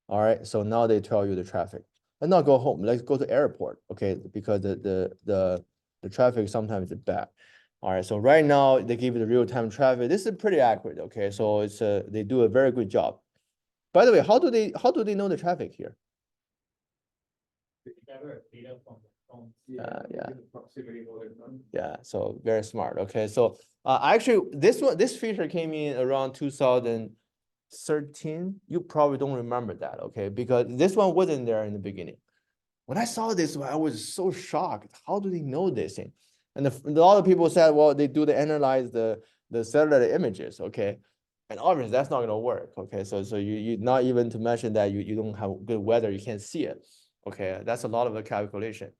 All right, so now they tell you the traffic. Let's not go home. Let's go to airport. Okay, because the traffic sometimes is bad. All right, so right now they give you the real-time traffic. This is pretty accurate. Okay, so they do a very good job. By the way, how do they know the traffic here? gather data from the phone. Yeah. get the proximity of all their fun. Yeah, so very smart. Okay, so actually this feature came in around 2013. You probably don't remember that, okay? Because this one wasn't there in the beginning. When I saw this one, I was so shocked. How do they know this thing? And a lot of people said, well, they analyze the cellular images, okay? And obviously that's not gonna work, okay? So you not even to mention that you don't have good weather, you can't see it, okay? That's a lot of a calculation.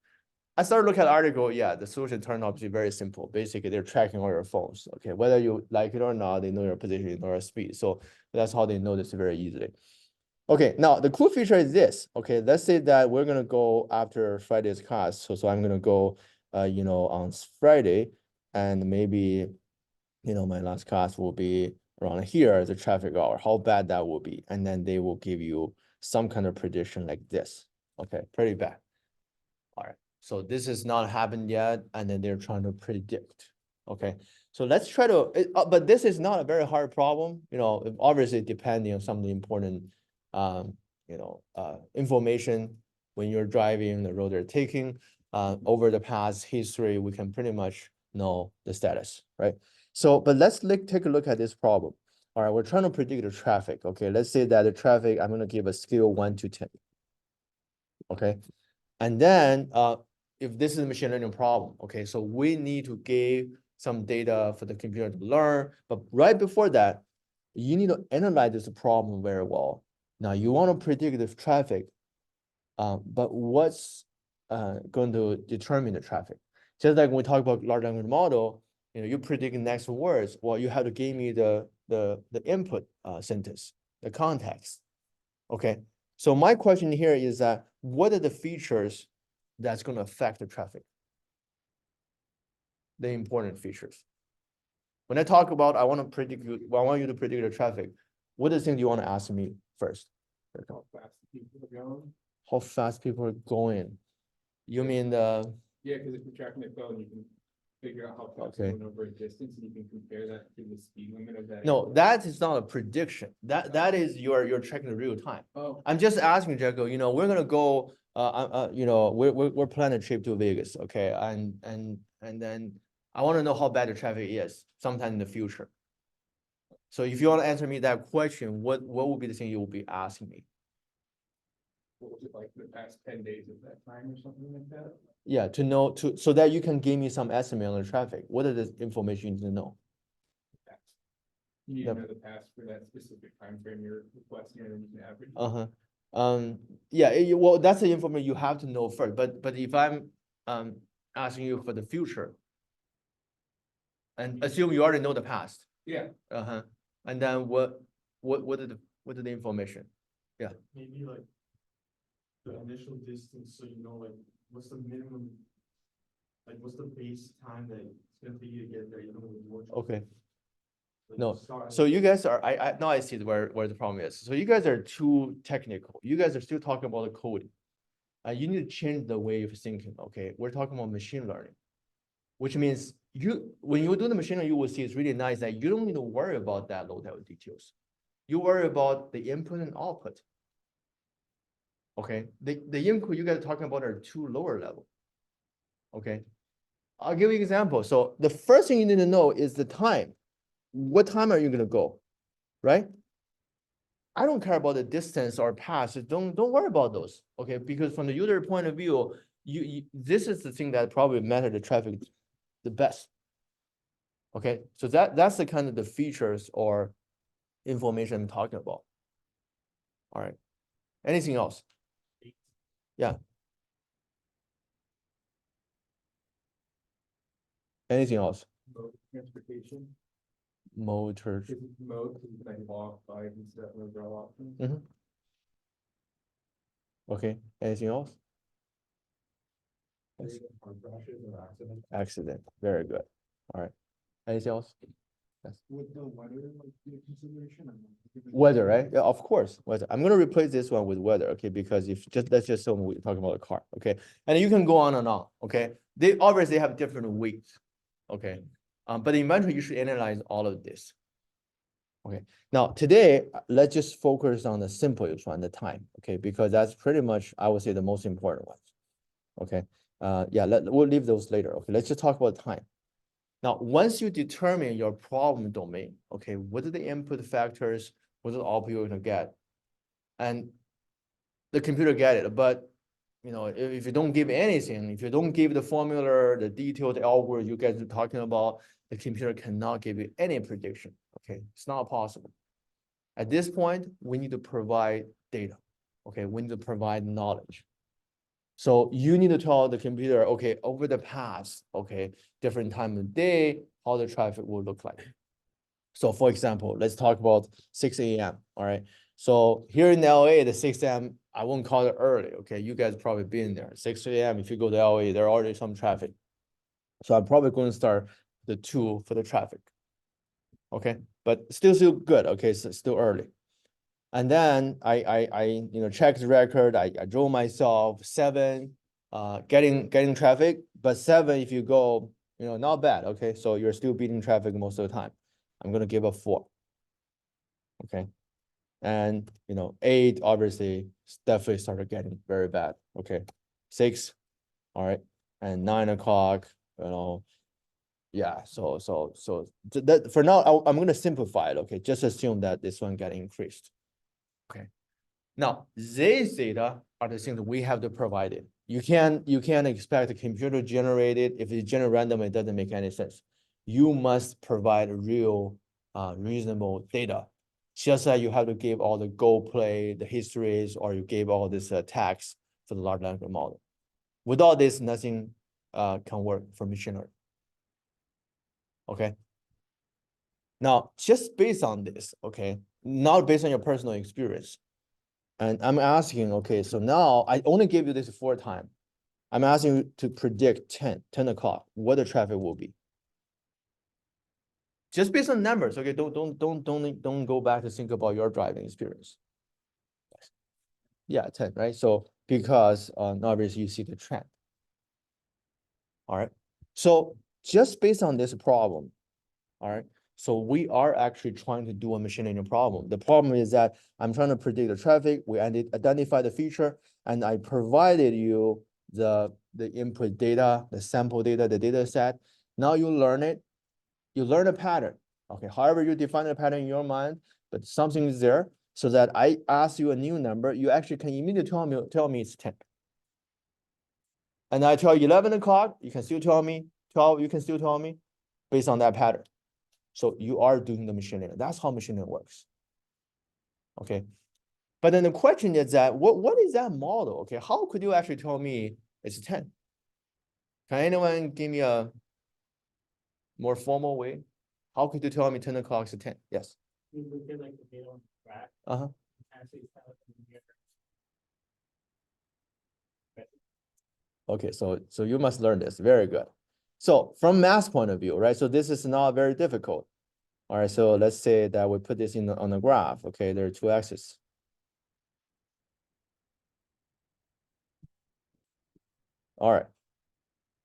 I started looking at the article, yeah, the solution turned out to be very simple. Basically, they're tracking all your phones, okay? Whether you like it or not, they know your position, they know your speed. So that's how they know this very easily. Okay, now the cool feature is this, okay? Let's say that we're gonna go after Friday's class. So I'm gonna go, on Friday, and maybe, my last class will be around here, the traffic hour, how bad that will be. And then they will give you some kind of prediction like this, okay? Pretty bad. All right, so this has not happened yet, and then they're trying to predict. Okay, so let's try to, but this is not a very hard problem, obviously depending on some of the important, information when you're driving, the road they're taking, over the past history, we can pretty much know the status, right? So, but let's take a look at this problem. All right, we're trying to predict the traffic. Okay, let's say that the traffic, I'm going to give a scale 1 to 10. Okay. And then if this is a machine learning problem, okay, so we need to give some data for the computer to learn. But right before that, you need to analyze this problem very well. Now you want to predict the traffic, but what's going to determine the traffic? Just like when we talk about large language model, you predict next words. Well, you have to give me the input sentence, the context. Okay. So my question here is that what are the features that's going to affect the traffic? The important features. When I talk about, I want you to predict the traffic. What are the things you want to ask me first? How fast people are going. How fast people are going. You mean the, Yeah, because if you're tracking their phone, you can figure out how fast Okay. they're going over a distance, and you can compare that to the speed limit of that. no, area. that is not a prediction. That is you're checking the real time. Oh, I'm just asking Jaco, we're gonna go, we're planning a trip to Vegas, okay? And then I want to know how bad the traffic is sometime in the future. So if you want to answer me that question, what will be the thing you will be asking me? what was it like the past 10 days of that time or something like that? Yeah, to know, so that you can give me some estimate on the traffic. What are the information you need to know? Past. You need Yep. to know the past for that specific time frame you're requesting, and then you can average. Yeah, well, that's the information you have to know first, but if I'm asking you for the future, and assume you already know the past, Yeah, and then what are the information? Maybe like the initial distance, so like what's the minimum, like what's the base time that it's gonna take you to get there, with more. Okay, Like, no, start so at- you guys are, now I see where the problem is. So you guys are too technical. You guys are still talking about the coding. You need to change the way of thinking, okay? We're talking about machine learning, which means when you do the machine learning, you will see it's really nice that you don't need to worry about that low level details. You worry about the input and output. Okay, the input you guys are talking about are too lower level. Okay, I'll give you an example. So the first thing you need to know is the time. What time are you gonna go, right? I don't care about the distance or path. Don't worry about those. Okay, because from the user point of view, this is the thing that probably matter the traffic the best. Okay, so that's the kind of the features or information I'm talking about. All right, anything else? Yeah. Anything else? mode of transportation, Motor. because it's mode, because you can walk, bike, and stuff, those are all options. Okay, anything else? Or crashes or accidents. Accident, very good. All right, anything else? With the weather, like, be a consideration? Weather, right? Yeah, of course, weather. I'm gonna replace this one with weather, okay? Because if let's just assume we're talking about a car, okay? And you can go on and on, okay? They obviously have different weights, okay? But eventually you should analyze all of this. Okay, now today, let's just focus on the simplest one, the time, okay? Because that's pretty much, I would say, the most important one. Okay, yeah, we'll leave those later. Okay, let's just talk about time. Now, once you determine your problem domain, okay, what are the input factors, what are the output you're gonna get? And the computer get it, but if you don't give anything, if you don't give the formula, the detailed algorithm you guys are talking about, the computer cannot give you any prediction. Okay, it's not possible. At this point, we need to provide data. Okay, we need to provide knowledge. So you need to tell the computer, okay, over the past, okay, different time of day, how the traffic will look like. So for example, let's talk about 6 a.m. All right. So here in LA, the 6 a.m., I won't call it early. Okay. You guys probably been there. 6 a.m. If you go to LA, there are already some traffic. So I'm probably going to start the 2 for the traffic. Okay. But still good. Okay. So still early. And then I check the record. I drove myself 7, getting traffic, but 7, if you go, not bad. Okay. So you're still beating traffic most of the time. I'm going to give a 4. Okay. And 8 obviously definitely started getting very bad. Okay. 6. All right. And 9 o'clock, yeah. So that for now, I'm going to simplify it. Okay. Just assume that this one got increased. Okay. Now, these data are the things we have to provide it. You can't expect the computer to generate it. If it's generated randomly, it doesn't make any sense. You must provide real, reasonable data. Just like you have to give all the go play, the histories, or you gave all this tags for the large language model. Without this, nothing can work for machine learning. Okay. Now, just based on this, okay, not based on your personal experience. And I'm asking, okay, so now I only gave you this 4 times. I'm asking you to predict 10 o'clock, what the traffic will be. Just based on numbers, okay? Don't go back to think about your driving experience. Yeah, 10, right? So because obviously you see the trend. All right. So just based on this problem, all right. So we are actually trying to do a machine learning problem. The problem is that I'm trying to predict the traffic. We identify the feature, and I provided you the input data, the sample data, the data set. Now you learn it. You learn a pattern. Okay, however you define a pattern in your mind, but something is there so that I ask you a new number, you actually can immediately tell me it's 10. And I tell you 11 o'clock, you can still tell me, 12, you can still tell me based on that pattern. So you are doing the machine learning. That's how machine learning works. Okay. But then the question is that what is that model? Okay, how could you actually tell me it's 10? Can anyone give me a more formal way? How could you tell me 10 o'clock is 10? Yes. We look at like the data on the graph. Uh-huh. Actually, it's kind of here. Okay, so you must learn this. Very good. So from math point of view, right? So this is not very difficult. All right, so let's say that we put this on the graph. Okay, there are 2 axes. All right.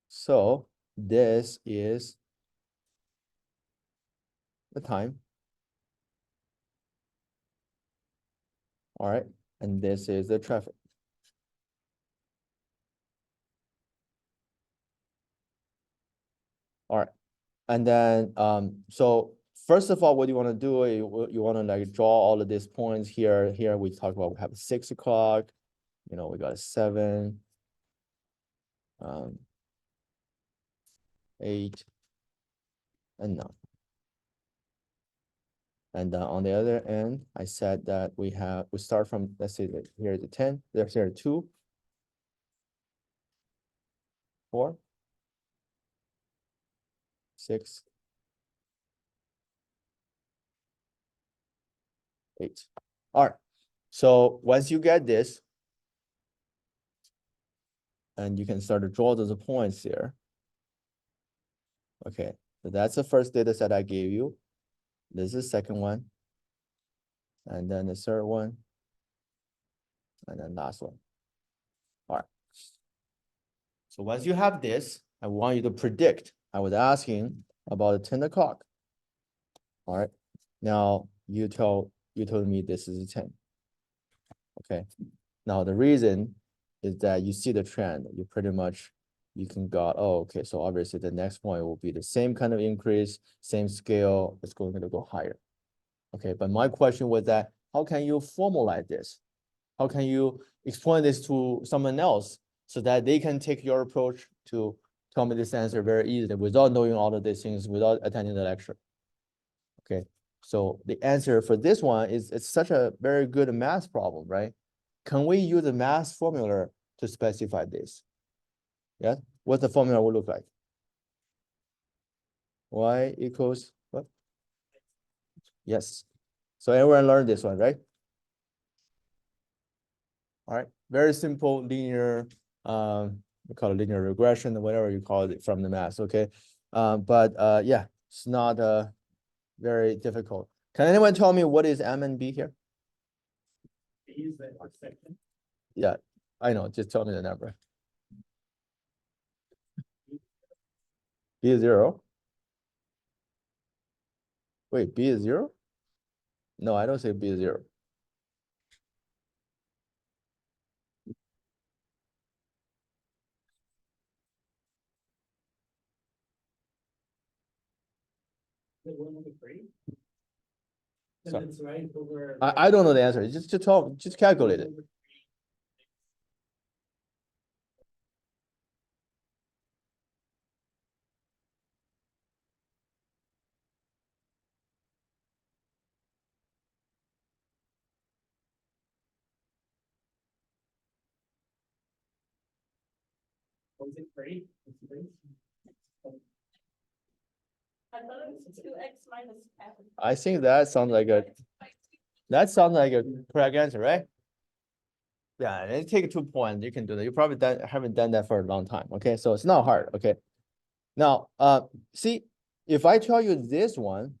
So this is the time. All right, and this is the traffic. All right, and then so first of all, what you want to do, you want to like draw all of these points here. Here we talk about we have 6 o'clock. We got a 7, 8, and 9. And on the other end, I said that we start from, let's say that here is the 10, there's here 2, 4, 6, 8. All right. So once you get this, and you can start to draw those points here. Okay, so that's the first data set I gave you. This is the second one. And then the third one. And then last one. All right. So once you have this, I want you to predict. I was asking about 10 o'clock. All right. Now you told me this is a 10. Okay. Now the reason is that you see the trend, you pretty much, you can got, oh, okay, so obviously the next point will be the same kind of increase, same scale, it's going to go higher. Okay, but my question was that, how can you formalize this? How can you explain this to someone else so that they can take your approach to tell me this answer very easily without knowing all of these things, without attending the lecture? Okay, so the answer for this one is it's such a very good math problem, right? Can we use a math formula to specify this? Yeah, what the formula will look like? Y equals what? Yes. So everyone learned this one, right? All right, very simple linear, we call it linear regression, whatever you call it from the math, okay? But yeah, it's not very difficult. Can anyone tell me what is M and B here? Is that section? Yeah, I know, just tell me the number. B is 0. Wait, B is 0? No, I don't say B is 0. Is it 1/3? Sorry. It's right over. I don't know the answer. Just talk, just calculate it. Was it free? It's free. I thought it was 2x minus f. I think that sounds like a correct answer, right? Yeah, and it take 2 points. You can do that. You probably haven't done that for a long time. Okay, so it's not hard. Okay. Now, see, if I tell you this one,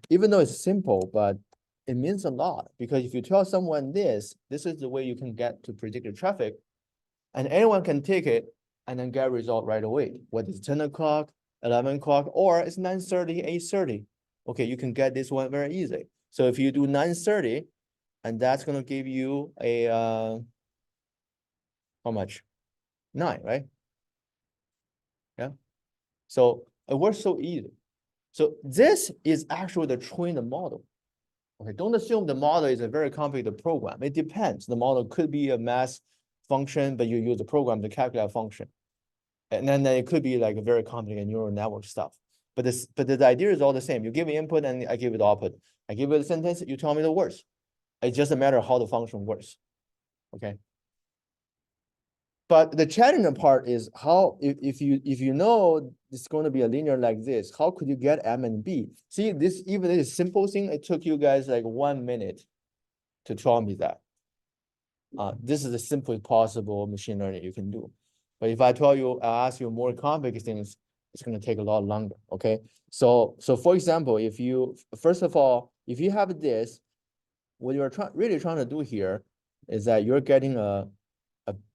even though it's simple, but it means a lot because if you tell someone this is the way you can get to predicted traffic, and anyone can take it and then get a result right away. Whether it's 10 o'clock, 11 o'clock, or it's 9:30, 8:30. Okay, you can get this one very easy. So if you do 9:30, and that's gonna give you a how much? 9, right? Yeah. So it works so easy. So this is actually the trained model. Okay, don't assume the model is a very complicated program. It depends. The model could be a math function, but you use the program to calculate a function. And then it could be like a very complicated neural network stuff. But the idea is all the same. You give me input and I give it output. I give it a sentence, you tell me the words. It's just a matter of how the function works. Okay. But the challenging part is how if you know it's going to be a linear like this, how could you get M and B? See, this even this simple thing, it took you guys like 1 minute to tell me that. This is the simplest possible machine learning you can do. But if I tell you, I ask you more complex things, it's going to take a lot longer. Okay. So for example, if you first of all, if you have this, what you're really trying to do here is that you're getting a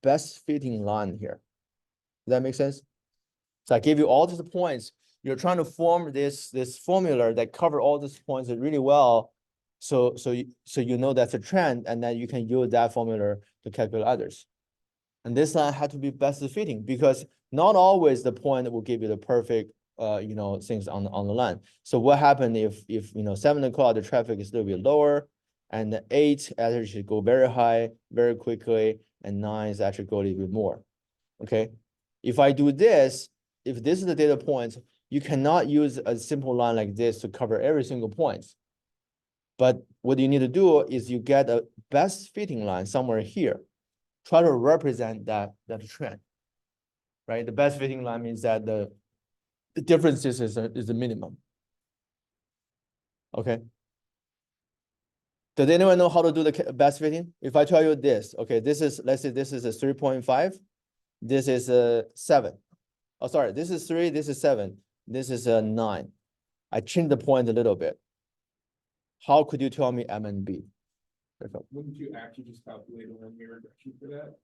best fitting line here. Does that make sense? So I gave you all these points. You're trying to form this formula that cover all these points really well. So you know that's a trend, and then you can use that formula to calculate others. And this line had to be best fitting because not always the point will give you the perfect things on the line. So what happened if 7 o'clock the traffic is a little bit lower, and 8 actually should go very high very quickly, and 9 is actually go a little bit more. Okay, if I do this, if this is the data point, you cannot use a simple line like this to cover every single point. But what you need to do is you get a best fitting line somewhere here. Try to represent that trend, right? The best fitting line means that the differences is the minimum. Okay. Does anyone know how to do the best fitting? If I tell you this, okay, this is, let's say this is a 3.5, this is a 7. Oh, sorry, this is 3, this is 7, this is a 9. I changed the point a little bit. How could you tell me M and B? Wouldn't you actually just calculate a linear regression for that?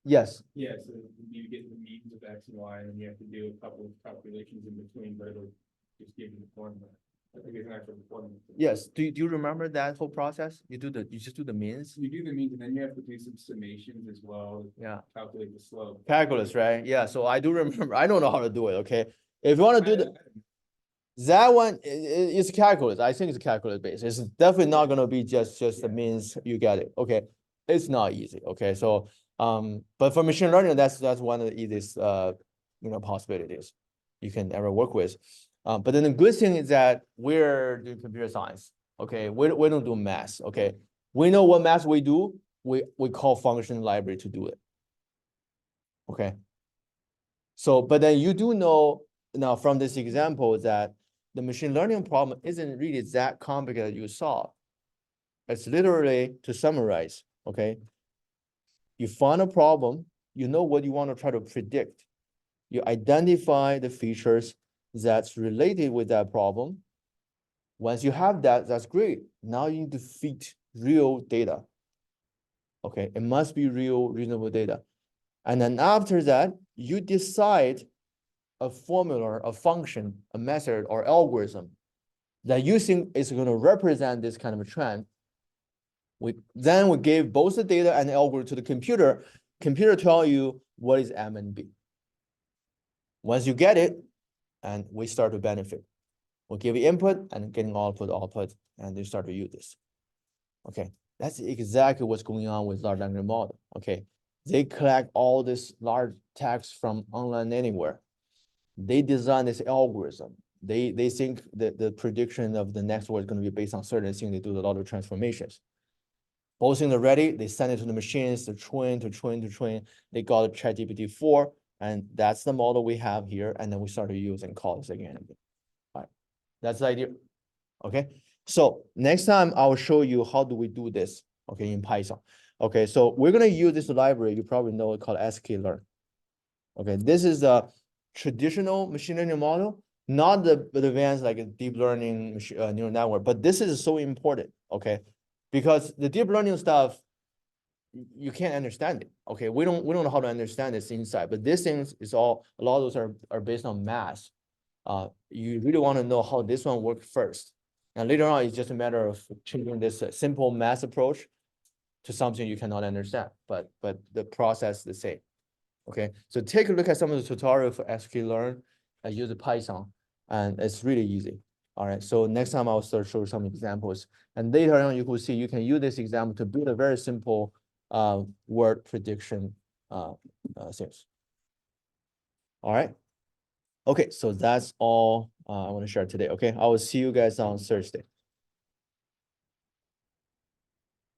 Yes. Yeah, so you get the means of X and Y, and you have to do a couple of calculations in between, but it'll just give you the formula. I think it's an actual deployment. Yes, do you remember that whole process? You just do the means? You do the means, and then you have to do some summations as well, Yeah, calculate the slope. calculus, right? Yeah, so I do remember, I don't know how to do it, okay? If you wanna do that one is calculus, I think it's calculus based, it's definitely not gonna be just the means you get it, okay? It's not easy, okay, so, but for machine learning, that's one of the easiest, possibilities you can ever work with. But then the good thing is that we're doing computer science, okay? We don't do math, okay? We know what math we do, we call function library to do it. Okay. So, but then you do know now from this example that the machine learning problem isn't really that complicated you solve. It's literally, to summarize, okay? You find a problem, you know what you want to try to predict. You identify the features that's related with that problem. Once you have that, that's great. Now you need to feed real data. Okay, it must be real, reasonable data. And then after that, you decide a formula, a function, a method, or algorithm that you think is going to represent this kind of a trend. Then we gave both the data and the algorithm to the computer. Computer tell you what is M and B. Once you get it, and we start to benefit. We'll give you input and getting output, and they start to use this. Okay, that's exactly what's going on with large language model. Okay, they collect all this large text from online anywhere. They design this algorithm. They think that the prediction of the next word is going to be based on certain things. They do a lot of transformations. Both things are ready. They send it to the machines to train. They got a ChatGPT 4, and that's the model we have here. And then we started using calls again. All right, that's the idea. Okay, so next time I will show you how do we do this. Okay, in Python. Okay, so we're gonna use this library. You probably know it called sklearn. Okay, this is a traditional machine learning model, not the advanced like a deep learning neural network, but this is so important. Okay, because the deep learning stuff, you can't understand it. Okay, we don't know how to understand this inside, but this things is all, a lot of those are based on math. You really want to know how this one works first, and later on it's just a matter of changing this simple math approach to something you cannot understand, but the process is the same. Okay, so take a look at some of the tutorial for sklearn. I use Python, and it's really easy. All right, so next time I'll start show some examples, and later on you will see you can use this example to build a very simple word prediction things. All right. Okay, so that's all I want to share today. Okay, I will see you guys on Thursday.